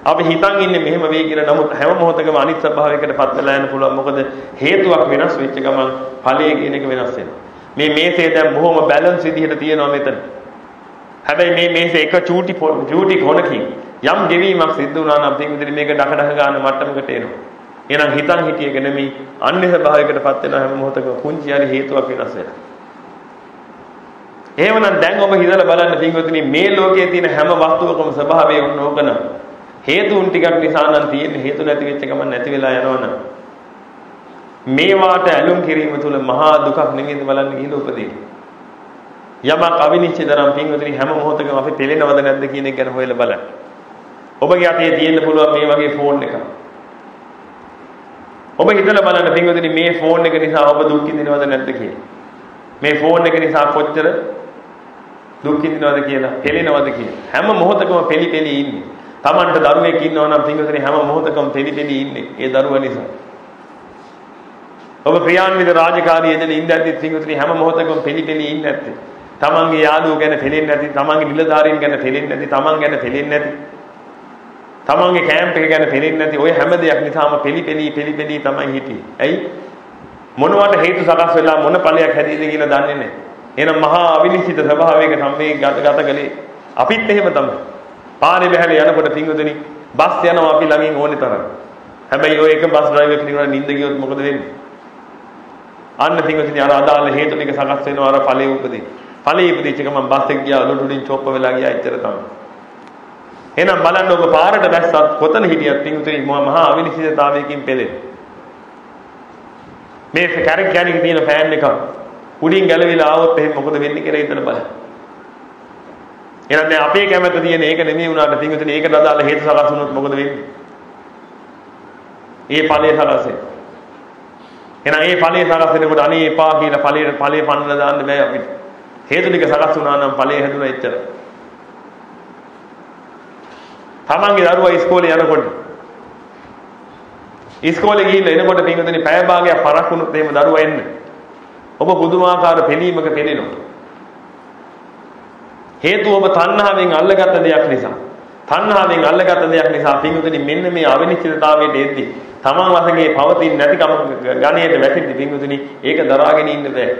අපි හිතන් ඉන්නේ මෙහෙම වෙයි කියලා. නමුත් හැම මොහොතකම අනිත් ස්වභාවයකටපත් වෙලා යන්න පුළුවන්. මොකද හේතුවක් වෙනස් වෙච්ච ගමන් ඵලයේ කියන එක වෙනස් වෙනවා. මේ මේසේ දැන් බොහොම බැලන්ස් විදිහට තියෙනවා මෙතන. හැබැයි මේ මේසේ එක චූටි කොනකින් යම් ගෙවීමක් සිද්ධ වුණා නම් පින්වතුනි මේක ඩක ගන්න මට්ටමකට එනවා. එහෙනම් හිතන් හිටියක නෙමෙයි අන්‍ය ස්වභාවයකටපත් වෙන හැම මොහොතකම පුංචි හරි හේතුවක් වෙනස් වෙනවා. එහෙමනම් දැන් ඔබ හිතලා බලන්න පින්වතුනි මේ ලෝකයේ තියෙන හැම වස්තුවකම ස්වභාවය ඕනෝකන හේතුන් ටිකක් නිසා නම් තියෙන්නේ හේතු නැති වෙච්ච ගමන් නැති වෙලා යනවනම් මේ වාට ඇලුම් කිරීම තුළ මහා දුකක් නෙමෙයිද බලන්න ගිහිල්ලා උපදින්නේ. යමක් අවිනිශ්චිතනම් පින්වතුනි හැම මොහොතකම අපි පෙළෙනවද නැද්ද කියන එක ගැන හොයලා බලන්න. ඔබගේ අතේ තියෙන්න පුළුවන් මේ වගේ ෆෝන් එකක්. ඔබ හිතලා බලන්න පින්වතුනි මේ ෆෝන් එක නිසා ඔබ දුක් විඳිනවද නැද්ද කියලා. මේ ෆෝන් එක නිසා කොච්චර දුක් විඳිනවද කියලා, පෙළෙනවද කියලා. හැම මොහොතකම පෙළි ඉන්නේ. Tamanට දරුවෙක් ඉන්නවා නම් පින්වතුනි හැම මොහොතකම පෙළි ඉන්නේ ඒ දරුවා නිසා. ඔබ ක්‍රියාන්විත රාජකාරී එදෙන ඉඳද්දි පින්වතුනි හැම මොහොතකම පෙළි ඉන්නේ නැත්තේ. Tamanගේ යාළුවෝ ගැන පෙළෙන්නේ නැති, Tamanගේ නිලධාරීන් ගැන පෙළෙන්නේ නැති, Taman ගැන පෙළෙන්නේ නැති. Tamanගේ කැම්ප් එක ගැන පෙළෙන්නේ නැති. ඔය හැම දෙයක් නිසාම පෙළි තමයි හිටියේ. ඇයි? මොනවට හේතු සකස් වෙලා මොන ඵලයක් හැදීද කියලා දන්නේ නැහැ. එහෙනම් මහා අවිනිශ්චිත ස්වභාවයක සම්මේ ගත කලේ අපිත් එහෙම තමයි. පාරේ බහැලා යනකොට පිංගුතුනි බස් යනවා අපි ළඟින් ඕනේ තරම්. හැබැයි ඔය එක බස් ඩ්‍රයිවර් කෙනෙකුට නිින්ද ගියොත් මොකද වෙන්නේ? අන්න පිංගුතුනි අර අදාළ හේතු ටික සකස් වෙනවා අර ඵලයේ උපදී. ඵලයේ උපදීච්ච ගමන් බස් එක ගියා ඔලුට උඩින් චොප්ප වෙලා ගියා එච්චර තමයි. එහෙනම් බලන්න ඔබ පාරට බැස්සත් කොතන හිටියත් පිංගුතුනි මහා අවිනිශ්චිතතාවයකින් පෙළෙන්නේ. මේ කැරක් කැරක් තියෙන ෆෑන් එක උඩින් ගැලවිලා ආවොත් එහෙනම් මොකද වෙන්නේ කියලා හිතලා බලන්න. එහෙනම් දැන් අපේ කැමැත්ත තියෙන ඒක නෙමෙයි උනාට පිංගුතුනි ඒකට අදාළ හේතු සකස් වුණොත් මොකද වෙන්නේ? ඒ ඵලයේ සකස් වෙනවා. එහෙනම් ඒ ඵලයේ සකස් වෙනකොට අනේ එපා කියලා ඵලයේ පන්නලා දාන්න බෑ අපිට. හේතු ටික සකස් වුණා නම් ඵලයේ හැදුණා එච්චරයි. තමන්ගේ දරුවා ඉස්කෝලේ යනකොට ඉස්කෝලේ ගිහිල්ලා එනකොට පින්වතුනි පැය භාගයක් පරක් වුණොත් එහෙම දරුවා එන්න. ඔබ පුදුමාකාර පෙළීමක පෙළෙනවා. හේතුව ඔබ තණ්හාවෙන් අල්ලගත්ත දෙයක් නිසා. තණ්හාවෙන් අල්ලගත්ත දෙයක් නිසා පින්වතුනි මෙන්න මේ අවිනිශ්චිතතාවයට එද්දී තමන් වශයෙන් පවතින නැතිකම ගණයට වැටෙද්දී පින්වතුනි ඒක දරාගෙන ඉන්න බෑ.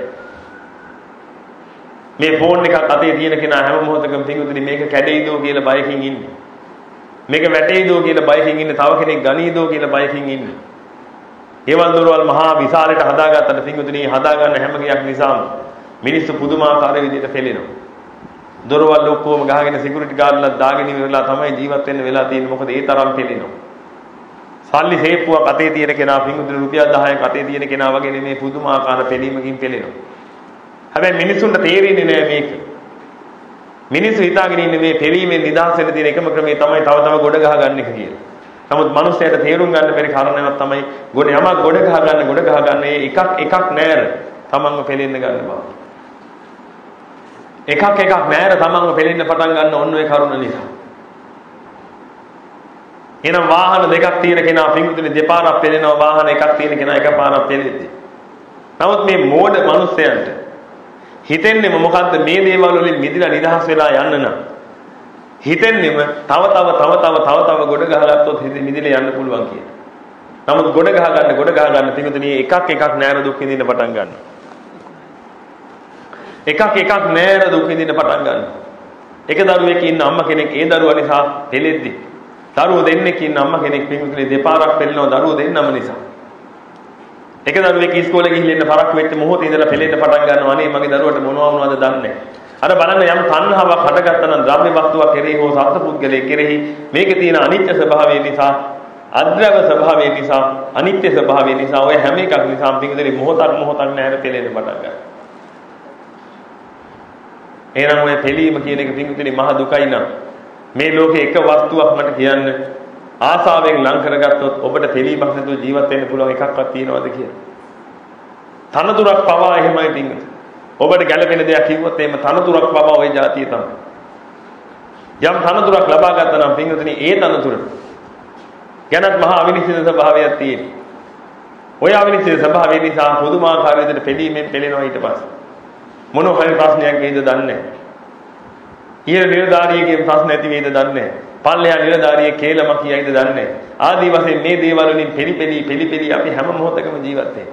මේ ෆෝන් එකක් අතේ තියෙන කෙනා හැම මොහොතකම පින්වතුනි මේක කැඩෙයිදෝ කියලා බයකින් ඉන්නේ. මේක වැටෙයිදෝ කියලා බයකින් ඉන්නේ. තව කෙනෙක් ගනීදෝ කියලා බයකින් ඉන්නේ. ඒවල් දොරවල් මහා විශාලයට හදාගත්තට පින්වතුනි හදාගන්න හැම කෙයක් නිසාම මිනිස්සු පුදුමාකාර විදිහට පෙළෙනවා. දොරවල් ඔක්කොම ගහගෙන සිකියුරිටි ගාර්ඩ්ලා දාගෙන ඉවරලා තමයි ජීවත් වෙන්න වෙලා තියෙන්නේ. මොකද ඒ තරම් පෙළෙනවා. සල්ලි හේප්පුවක් අතේ තියෙන කෙනා පින්වතුනි රුපියල් 10ක් අතේ තියෙන කෙනා වගේ නෙමේ පුදුමාකාර පෙළීමකින් පෙළෙනවා. හැබැයි මිනිස්සුන්ට තේරෙන්නේ නෑ මේක. මිනිස්සු හිතාගෙන ඉන්නේ මේ පෙළීමෙන් නිදහස් වෙන්න තියෙන එකම ක්‍රමය තමයි තව තව ගොඩ ගහ ගන්න එක කියලා. නමුත් මිනිස්සයාට තේරුම් ගන්න බැරි කාරණාවක් තමයි යමක් ගොඩ ගහ ගන්න ඒ එකක් නෑර තමන්ව පෙළෙන්න ගන්න බව. එකක් නෑර තමන්ව පෙළෙන්න පටන් ගන්න ඔන්න ඔය කරුණ නිසා. එහෙනම් වාහන දෙකක් තියෙන කෙනා පින්විතනේ දෙපාරක් පෙළෙනවා වාහන එකක් තියෙන කෙනා එකපාරක් පෙළෙද්දී. නමුත් මේ මෝඩ මිනිස්සයන්ට හිතෙන්නේම මොකද්ද මේ දේවල් වලින් මිදලා නිදහස් වෙලා යන්න නම් හිතෙන්නේම තව තව ගොඩ ගහගත්තොත් මිදලා යන්න පුළුවන් කියලා. නමුත් ගොඩ ගහගන්න පින්විතනේ එකක් නෑර දුක් විඳින්න පටන් ගන්නවා. එකක් නෑර දුක් විඳින්න පටන් ගන්නවා. එක දරුවෙක් ඉන්න අම්මා කෙනෙක් ඒ දරුවා නිසා පෙළෙද්දි දරුවෝ දෙන්නෙක් ඉන්න අම්මා කෙනෙක් පින්විතනේ දෙපාරක් පෙළෙනවා දරුවෝ දෙන්නම නිසා. එක දරුවෙක් ඉස්කෝලේ ගිහින් ඉන්න පරක් වෙච්ච මොහොතේ ඉඳලා පෙළෙන්න පටන් ගන්නවා. අනේ මගේ දරුවට මොනවා වුණාද දන්නේ නැහැ. අර බලන්න යම් තණ්හාවක් හටගත්තා නම් ද්‍රව්‍ය වස්තුවක් කෙරෙහි හෝ සත්පුද්ගලයෙක් කෙරෙහි මේකේ තියෙන අනිත්‍ය ස්වභාවය නිසා, අද්‍රව්‍ය ස්වභාවය නිසා, අනිත්‍ය ස්වභාවය නිසා ඔය හැම එකක් නිසා පින්විතනේ මොහොතක් නැහැර පෙළෙන්න පටන් ගන්නවා. එහෙනම් ඔය පෙළීම කියන එක පින්විතනේ මහ දුකයි නම් මේ ලෝකේ එක වස්තුවක් මට කියන්න ආසාවෙන් ලං කරගත්තොත් ඔබට පෙළීමක් නැතුව ජීවත් වෙන්න පුළුවන් එකක්වත් තියනවද කියලා. තනතුරක් පවා එහෙමයි පින්විතනේ. ඔබට ගැළපෙන දෙයක් කිව්වොත් එහෙම තනතුරක් පවා ওই જાතිය තමයි. යම් තනතුරක් ලබා ගත්තා නම් පින්විතනේ ඒ තනතුර ගැනත් මහා අවිනිශ්චිත ස්වභාවයක් තියෙනවා. ඔය අවිනිශ්චිත ස්වභාවය නිසා පුදුමාකාර විදිහට පෙළීමෙන් පෙළෙනවා ඊට පස්සේ. මොන හරි ප්‍රශ්නයක් වෙයිද දන්නේ නැහැ. ඊළ නිලධාරියෙක්ගේ ප්‍රශ්න ඇති වෙයිද දන්නේ නැහැ. පල්ලෙහා නිලධාරියෙක් කේලම කියයිද දන්නේ නැහැ. ආදී වශයෙන් මේ දේවල් වලින් පෙළි අපි හැම මොහොතකම ජීවත් වෙන්නේ.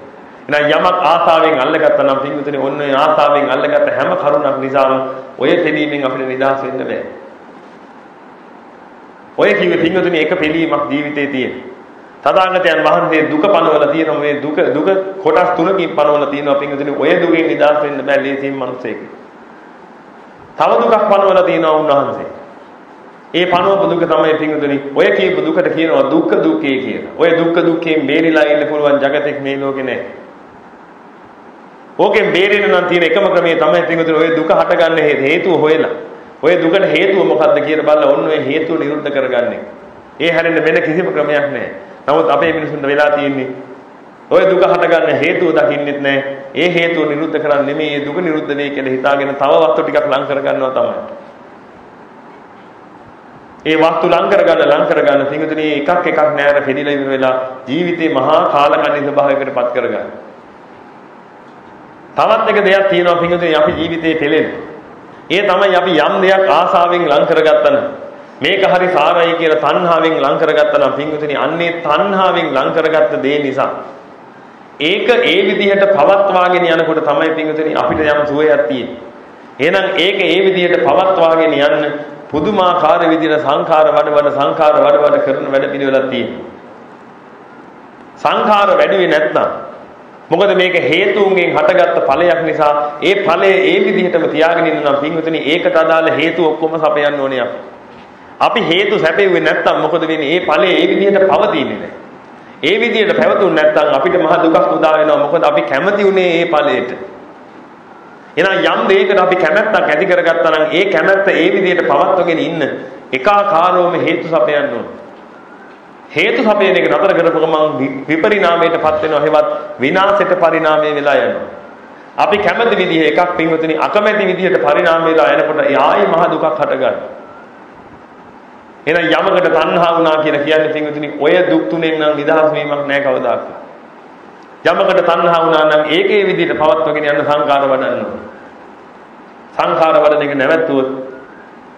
එහෙනම් යමක් ආසාවෙන් අල්ලගත්තා නම් පින්විතනේ ඔන්න ඔය ආසාවෙන් අල්ලගත්ත හැම කරුණක් නිසාම ඔය පෙළීමෙන් අපිට නිදහස් වෙන්න බෑ. ඔය කිව්වේ පින්විතනේ එක පෙළීමක් ජීවිතේ තියෙන. තථාගතයන් වහන්සේ දුක පනවලා තියෙනවා මේ දුක කොටස් තුනකින් පනවලා තියෙනවා පින්විතනේ ඔය දුකෙන් නිදහස් වෙන්න බෑ ලේසියෙන් මිනිස්සෙක්. තව දුකක් පනවලා තියෙනවා උන්වහන්සේ. ඒ පනවපු දුක තමයි පින්විතනේ ඔය කියපු දුකට කියනවා දුක්ඛ දුක්ඛේ කියලා. ඔය දුක්ඛ දුක්ඛයෙන් බේරිලා ඉන්න පුළුවන් జగතෙක් මේ ලෝකේ නැහැ. ඕකෙන් බේරෙන්න නම් තියෙන එකම ක්‍රමය තමයි පින්විතනේ ඔය දුක හටගන්න හේතුව හොයලා. ඔය දුකට හේතුව මොකද්ද කියලා බලලා ඔන්න ඔය හේතුව නිරුද්ධ කරගන්න එක. ඒ හැරෙන්න වෙන කිසිම ක්‍රමයක් නැහැ. නමුත් අපේ මිනිසුන්ට වෙලා තියෙන්නේ ඔය දුක හටගන්න හේතුව දකින්නෙත් නැහැ. ඒ හේතුව නිරුද්ධ කරන්නේ නෙමෙයි ඒ දුක නිරුද්ධ වෙයි කියලා හිතාගෙන තව වස්තු ටිකක් ලං කරගන්නවා තමයි. ඒ වස්තු ලං කරගන්න පින්විතනේ එකක් නෑර පෙදිලා ඉවර වෙලා ජීවිතේ මහා කාලකන්ණි ස්වභාවයකට පත් කරගන්න. තවත් එක දෙයක් තියෙනවා පින්විතනේ අපි ජීවිතේ පෙළෙන. ඒ තමයි අපි යම් දෙයක් ආසාවෙන් ලං කරගත්තා නම් මේක හරි සාරයි කියලා තණ්හාවෙන් ලං කරගත්තා නම් පින්විතනේ අන්නේ තණ්හාවෙන් ලං කරගත්ත දේ නිසා ඒක ඒ විදිහට පවත්වාගෙන යනකොට තමයි පින්වතුනි අපිට යම් සුවයක් තියෙන්නේ. එහෙනම් ඒක ඒ විදිහට පවත්වාගෙන යන්න පුදුමාකාර විදිහට සංඛාර වඩ කරන වැඩ පිළිවෙලක් තියෙනවා. සංඛාර වැඩි නැත්නම් මොකද මේක හේතුන්ගෙන් හටගත්ත ඵලයක් නිසා ඒ ඵලය ඒ විදිහටම තියාගෙන ඉන්න නම් පින්වතුනි ඒකට අදාළ හේතු ඔක්කොම සපයන්න ඕනේ අපි හේතු සැපෙන්නේ නැත්නම් මොකද වෙන්නේ? ඒ ඵලය ඒ විදිහට පවතින්නේ නැහැ. ඒ විදිහට පැවතුනේ නැත්නම් අපිට මහ දුකක් උදා වෙනවා. මොකද අපි කැමති උනේ ඒ ඵලයට. එහෙනම් යම් දෙයකට අපි කැමැත්තක් ඇති කරගත්තා නම් ඒ කැමැත්ත ඒ විදිහට පවත්වගෙන ඉන්න එකාකාරවම හේතු සපයන්න ඕනේ. හේතු සපයන එක නතර කරපු ගමන් විපරිණාමයටපත් වෙනවා. හෙවත් විනාශයට පරිණාමය වෙලා යනවා. අපි කැමති විදිහ එකක් පින්වතුනි අකමැති විදිහට පරිණාමය වෙලා යනකොට ආයි මහ දුකක් හටගන්නවා. එහෙනම් යමකට තණ්හා වුණා කියලා කියන්නේ පින්වතුනි ඔය දුක් තුනෙන් නම් නිදහස් වීමක් නැහැ කවදාවත්. යමකට තණ්හා වුණා නම් ඒකේ විදිහට පවත්වගෙන යන සංඛාර වඩන්න ඕන. සංඛාර වඩන එක නැවැත්තුවොත්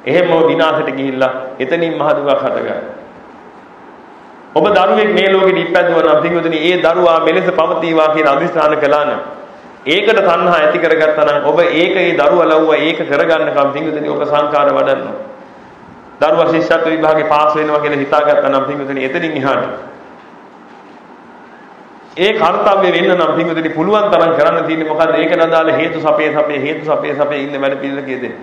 එහෙම විනාශයට ගිහිල්ලා එතනින් මහ දුකක් හටගන්නවා. ඔබ දරුවෙක් මේ ලෝකෙට ඉපැද්දුවා නම් පින්වතුනි ඒ දරුවා මෙලෙස පවතිවා කියලා අදිස්ථාන කළා නම් ඒකට තණ්හා ඇති කරගත්තා නම් ඔබ ඒක ඒ දරුවා ලව්වා ඒක කරගන්නකම් පින්වතුනි ඔබ සංඛාර වඩන්න ඕන. දරුවා ශිෂ්‍යත්ව විභාගේ පාස් වෙනවා කියලා හිතාගත්තා නම් පින්වතුනි එතනින් එහාට ඒ කාර්යය වෙන්න නම් පින්වතුනි පුළුවන් තරම් කරන්න තියෙන්නේ මොකද්ද? ඒකට අදාළ හේතු සපේ ඉන්න වැඩ පිළිවෙල කියදේ.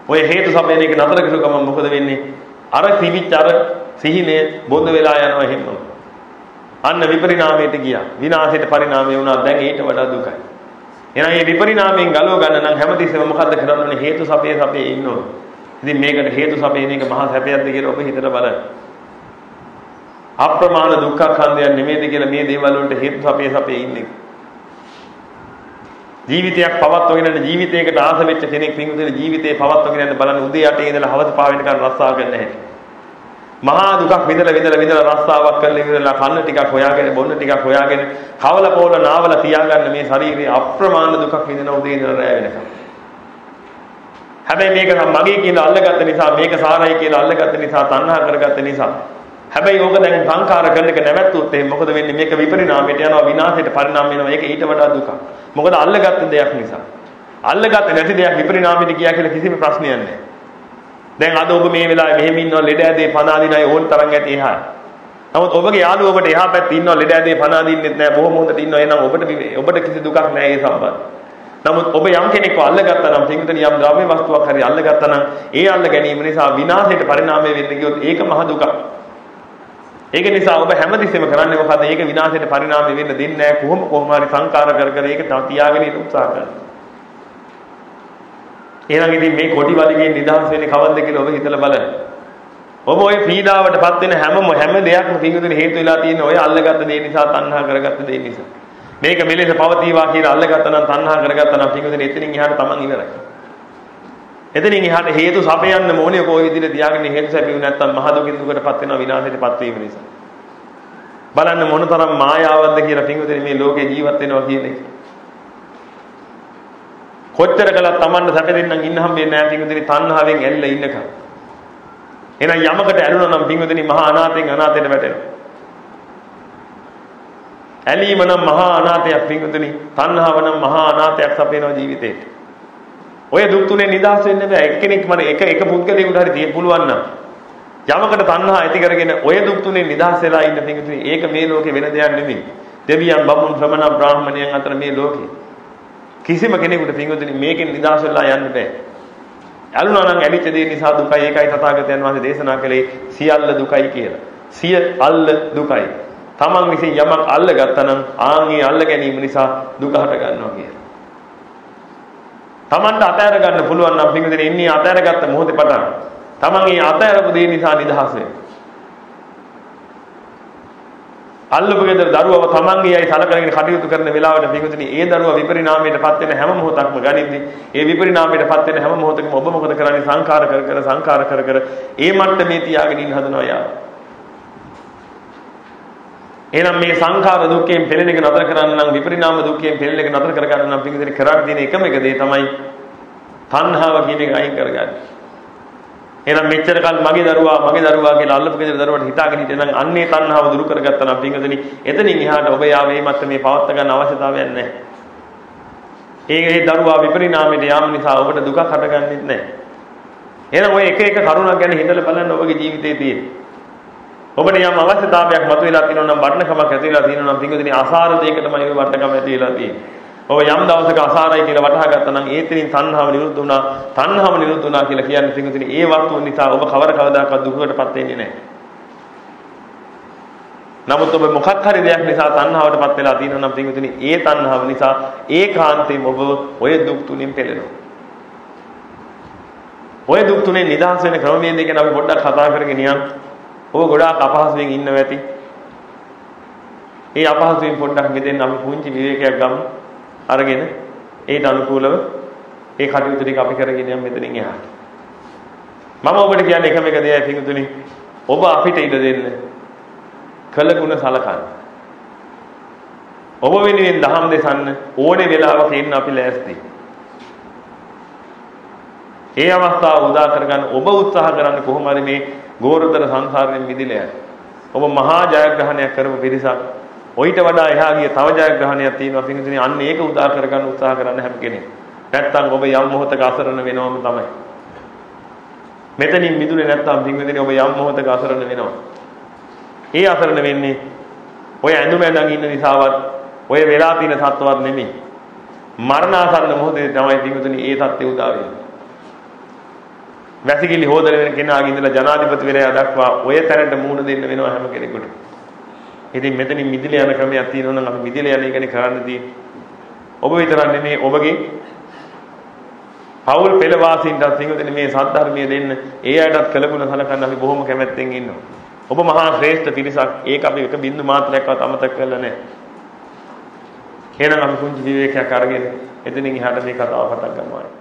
ඔය හේතු සපේන එක නතර කරලා ගමන් මොකද වෙන්නේ? අර කිවිච් අර සිහිනේ බොඳ වෙලා යනවා එහෙම. අන්න විපරිණාමයට ගියා. විනාශයට පරිණාමය වුණා. දැන් ඊට වඩා දුකයි. එහෙනම් මේ විපරිණාමයෙන් ගලව ගන්න නම් හැමතිස්සෙම මොකද්ද කරන්න ඕනේ? හේතු සපේ ඉන්න ඕනේ. ඉතින් මේකට හේතු සපේන එක මහා සැපයක්ද කියලා ඔබ හිතට බලන්න. අප්‍රමාණ දුක්ඛ ඛණ්ඩයක් නෙමෙයිද කියලා මේ දේවල් වලට හේතු සපේ ඉන්නේ. ජීවිතයක් පවත්වගෙන යන ජීවිතයකට ආස වෙච්ච කෙනෙක් පින්වතුනි ජීවිතේ පවත්වගෙන යන බලන්න උදේ 8 ඉඳලා හවස 5 වෙනකන් රස්සාව කරන්න හැටි. මහා දුකක් විඳලා රස්සාවක් කරලා ඉවරලා කන්න ටිකක් හොයාගෙන බොන්න ටිකක් හොයාගෙන කවල පොවල නාවල තියාගන්න මේ ශරීරයේ අප්‍රමාණ දුකක් විඳින උදේ ඉඳලා රැ වෙනකන්. හැබැයි මේක මගේ කියලා අල්ලගත්ත නිසා මේක සාරයි කියලා අල්ලගත්ත නිසා තණ්හා කරගත්ත නිසා හැබැයි ඕක දැන් සංඛාර කරන එක නැවැත්තුත් එහෙනම් මොකද වෙන්නේ? මේක විපරිණාමයට යනවා විනාශයට පරිණාම වෙනවා. ඒක ඊට වඩා දුකක්. මොකද අල්ලගත්ත දෙයක් නිසා. අල්ලගත්ත නැති දෙයක් විපරිණාමයට ගියා කියලා කිසිම ප්‍රශ්නයක් නැහැ. දැන් අද ඔබ මේ වෙලාවේ මෙහෙම ඉන්නවා ලෙඩ ඇදේ පණ අදින අය ඕන තරම් ඇති එහා. නමුත් ඔබගේ යාළුවෝ ඔබට එහා පැත්තේ ඉන්නවා ලෙඩ ඇදේ පණ අදින්නෙත් නැහැ. බොහොම හොඳට ඉන්නවා. එහෙනම් ඔබට කිසි දුකක් නැහැ ඒ සම්බන්ධ. නමුත් ඔබ යම් කෙනෙක්ව අල්ලගත්තා නම් පිටුතන යම් ද්‍රව්‍ය වස්තුවක් හරි අල්ලගත්තා නම් ඒ අල්ල ගැනීම නිසා විනාශයට පරිණාමය වෙන්න ගියොත් ඒක මහ දුකක්. ඒක නිසා ඔබ හැමතිස්සෙම කරන්නේ මොකද්ද? ඒක විනාශයට පරිණාමය වෙන්න දෙන්නේ නැහැ. කොහොම හරි සංකාර කර ඒක තියාගෙන ඉන්න උත්සාහ කරනවා. එහෙනම් ඉතින් මේ කොටි වලිගෙන් නිදහස් වෙන්නේ කවද්ද කියලා ඔබ හිතලා බලන්න. ඔබ ওই පීඩාවටපත් වෙන හැම දෙයක්ම පිටුතුනේ හේතු වෙලා තියෙන ඔය අල්ලගත්ත දේ නිසා, තණ්හා කරගත්ත දේ නිසා. මේක මෙලෙස පවතිවා කියලා අල්ලගත්තා නම් තණ්හා කරගත්තා නම් පිටුතුනේ එතනින් එහාට තමන් ඉවරයි. එතනින් එහාට හේතු සපයන්න ඕනේ කොයි විදිහට තියාගෙන හේතු සැපෙන්නේ නැත්නම් මහ දුකින් දුකටපත් වෙනවා විනාශයටපත් වීම නිසා. බලන්න මොනතරම් මායාවක්ද කියලා පිටුතුනේ මේ ලෝකේ ජීවත් වෙනවා කියන එක. කොච්චර කළත් Tamanne සැපෙන්නම් ඉන්න හම්බෙන්නේ නැහැ පිටුතුනේ තණ්හාවෙන් ඇලිලා ඉන්නකම්. එහෙනම් යමකට ඇලුනා නම් පිටුතුනේ මහා අනාථයෙන් අනාථයට වැටෙනවා. ඇලීම නම් මහා අනාථයක් පිටුතුනේ තණ්හාව නම් මහා අනාථයක් සපේනවා ජීවිතේට. ඔය දුක් තුනේ නිදහස් වෙන්න බෑ. එක්කෙනෙක් මම එක පුද්ගලයෙකුට හරි තියෙන්න පුළුවන් නම් යමකට තණ්හා ඇති කරගෙන ඔය දුක් තුනේ නිදහස් වෙලා ඉන්න පිටුතුනේ ඒක මේ ලෝකේ වෙන දෙයක් නෙමෙයි. දෙවියන් බමුණු ශ්‍රමණ බ්‍රාහ්මණයන් අතර මේ ලෝකේ කිසිම කෙනෙකුට පිටුතුනේ මේකෙන් නිදහස් වෙලා යන්න බෑ. ඇලුනා නම් ඇලිච්ච දේ නිසා දුකයි. ඒකයි තථාගතයන් වහන්සේ දේශනා කළේ සියල්ල දුකයි කියලා. සියල්ල දුකයි. තමන් විසින් යමක් අල්ල ගත්තා නම් ආන්ගේ අල්ල ගැනීම නිසා දුක හට ගන්නවා කියලා. තමන්ට අතහැර ගන්න පුළුවන් නම් පිටුදෙන ඉන්නේ අතහැරගත්ත මොහොතේ පටන් තමන් මේ අතහැරපු දේ නිසා නිදහස් වෙනවා. අල්ලපු ගෙදර දරුවව තමන්ගේ අය සලකගෙන කටයුතු කරන වෙලාවට පිටුදෙන ඒ දරුවා විපරිණාමයටපත් වෙන හැම මොහොතක්ම ගනිද්දී ඒ විපරිණාමයටපත් වෙන හැම මොහොතකම ඔබ මොකද කරන්නේ? සංකාර කර ඒ මට්ටමේ තියාගෙන ඉන්න හදනවා යා. එහෙනම් මේ සංඛාර දුක්ඛයෙන් පෙළෙන එක නතර කරන්න නම් විපරිණාම දුක්ඛයෙන් පෙළෙන එක නතර කරගන්න නම් පිටුදෙන කරාට තියෙන එකම එක දේ තමයි තණ්හාව කියන එක අයින් කරගන්න. එහෙනම් මෙච්චර කල් මගේ දරුවා කියලා අල්ලපු ගෙදර දරුවාට හිතාගෙන හිටියනම් අන්නේ තණ්හාව දුරු කරගත්තා නම් පින්වතුනි එතනින් එහාට ඔබ යාවේ මත්තමේ පවත්ත ගන්න අවශ්‍යතාවයක් නැහැ. ඒ දරුවා විපරිණාමයට යාම නිසා ඔබට දුකක් හටගන්නෙත් නැහැ. එහෙනම් ඔය එක කරුණක් ගැන හිතලා බලන්න ඔබගේ ජීවිතයේ තියෙන. ඔබට යම් අවශ්‍යතාවයක් මතුවලා තියෙනවා නම් වර්ණකමක් ඇති වෙලා තියෙනවා නම් පින්වතුනි අසාර දෙයකටම ඒ වර්ණකම ඇති වෙලා තියෙන්නේ. ඔබ යම් දවසක අසාරයි කියලා වටහා ගත්තා නම් ඒතරින් තණ්හාව නිරුද්ධ වුණා. තණ්හාව නිරුද්ධ වුණා කියලා කියන්නේ පින්වතුනි ඒ වස්තුව නිසා ඔබ කවදාකවත් දුකකටපත් වෙන්නේ නැහැ. නමුත් ඔබ මොකක් හරි දෙයක් නිසා තණ්හාවටපත් වෙලා තියෙනවා නම් පින්වතුනි ඒ තණ්හාව නිසා ඒකාන්තයෙන් ඔබ ඔය දුක් තුنين පෙළෙනවා. ඔය දුක් තුنين නිදහස් වෙන ක්‍රමවේදය ගැන අපි පොඩ්ඩක් කතා කරගෙන යන්න. ඔබ ගොඩාක් අපහසුයෙන් ඉන්නවා ඇති. ඒ අපහසුයෙන් පොඩ්ඩක් මෙතෙන් අපි පුංචි විවේකයක් ගමු. අරගෙන ඒට අනුකූලව ඒ කටයුතු ටික අපි කරගෙන යමු මෙතනින් එහාට. මම ඔබට කියන්නේ එකම එක දෙයයි පිටුතුනි. ඔබ අපිට ඉඩ දෙන්න. කළගුණ සලකන්න. ඔබ වෙනුවෙන් දහම් දෙසන්න ඕනේ වෙලාවක ඉන්න අපි ලෑස්ති. ඒ අවස්ථාව උදා කරගන්න ඔබ උත්සාහ කරන්න කොහොම හරි මේ ගෝරතර සංසාරයෙන් මිදෙලා යන්න. ඔබ මහා ජයග්‍රහණයක් කරපු පිරිසක් ඔయిత වඩා එහා ගිය තව ජයග්‍රහණයක් තියෙනවා පින්විතනි අන්න ඒක උදා කරගන්න උත්සාහ කරන්න හැම කෙනෙක්. නැත්තම් ඔබ යම් මොහොතක අසරණ වෙනවම තමයි. මෙතනින් මිදුනේ නැත්තම් පින්විතනි ඔබ යම් මොහොතක අසරණ වෙනවා. ඒ අසරණ වෙන්නේ ඔය ඇඳුම ඇඳන් ඉන්න නිසාවත් ඔය වෙලා තියෙන තත්ත්වවත් නෙමෙයි. මරණාසන්න මොහොතේ තමයි පින්විතනි ඒ තත්ත්වය උදා වෙන්නේ. වැසිකිලි හොදගෙන කෙනාගේ ඉඳලා ජනාධිපතිවරයා දක්වා ඔය තැනට මුහුණ දෙන්න වෙනවා හැම කෙනෙකුට. ඉතින් මෙතනින් මිදිලා යන ක්‍රමයක් තියෙනවා නම් අපි මිදිලා යන එකනේ කරන්න තියෙන්නේ. ඔබ විතරක් නෙමෙයි ඔබගේ පෞල් පෙළවාසීන්ටත් සිංහදෙන මේ සද්ධර්මයේ දෙන්න ඒ අයටත් කළගුණ සලකන්න අපි බොහොම කැමැත්තෙන් ඉන්නවා. ඔබ මහා ශ්‍රේෂ්ඨ පිරිසක් ඒක අපි එක බින්දු මාත්‍රයක්වත් අමතක කරලා නැහැ. එහෙනම් අපි කුංචි විවේකයක් අරගෙන එතනින් එහාට මේ කතාව පටන් ගන්නවා.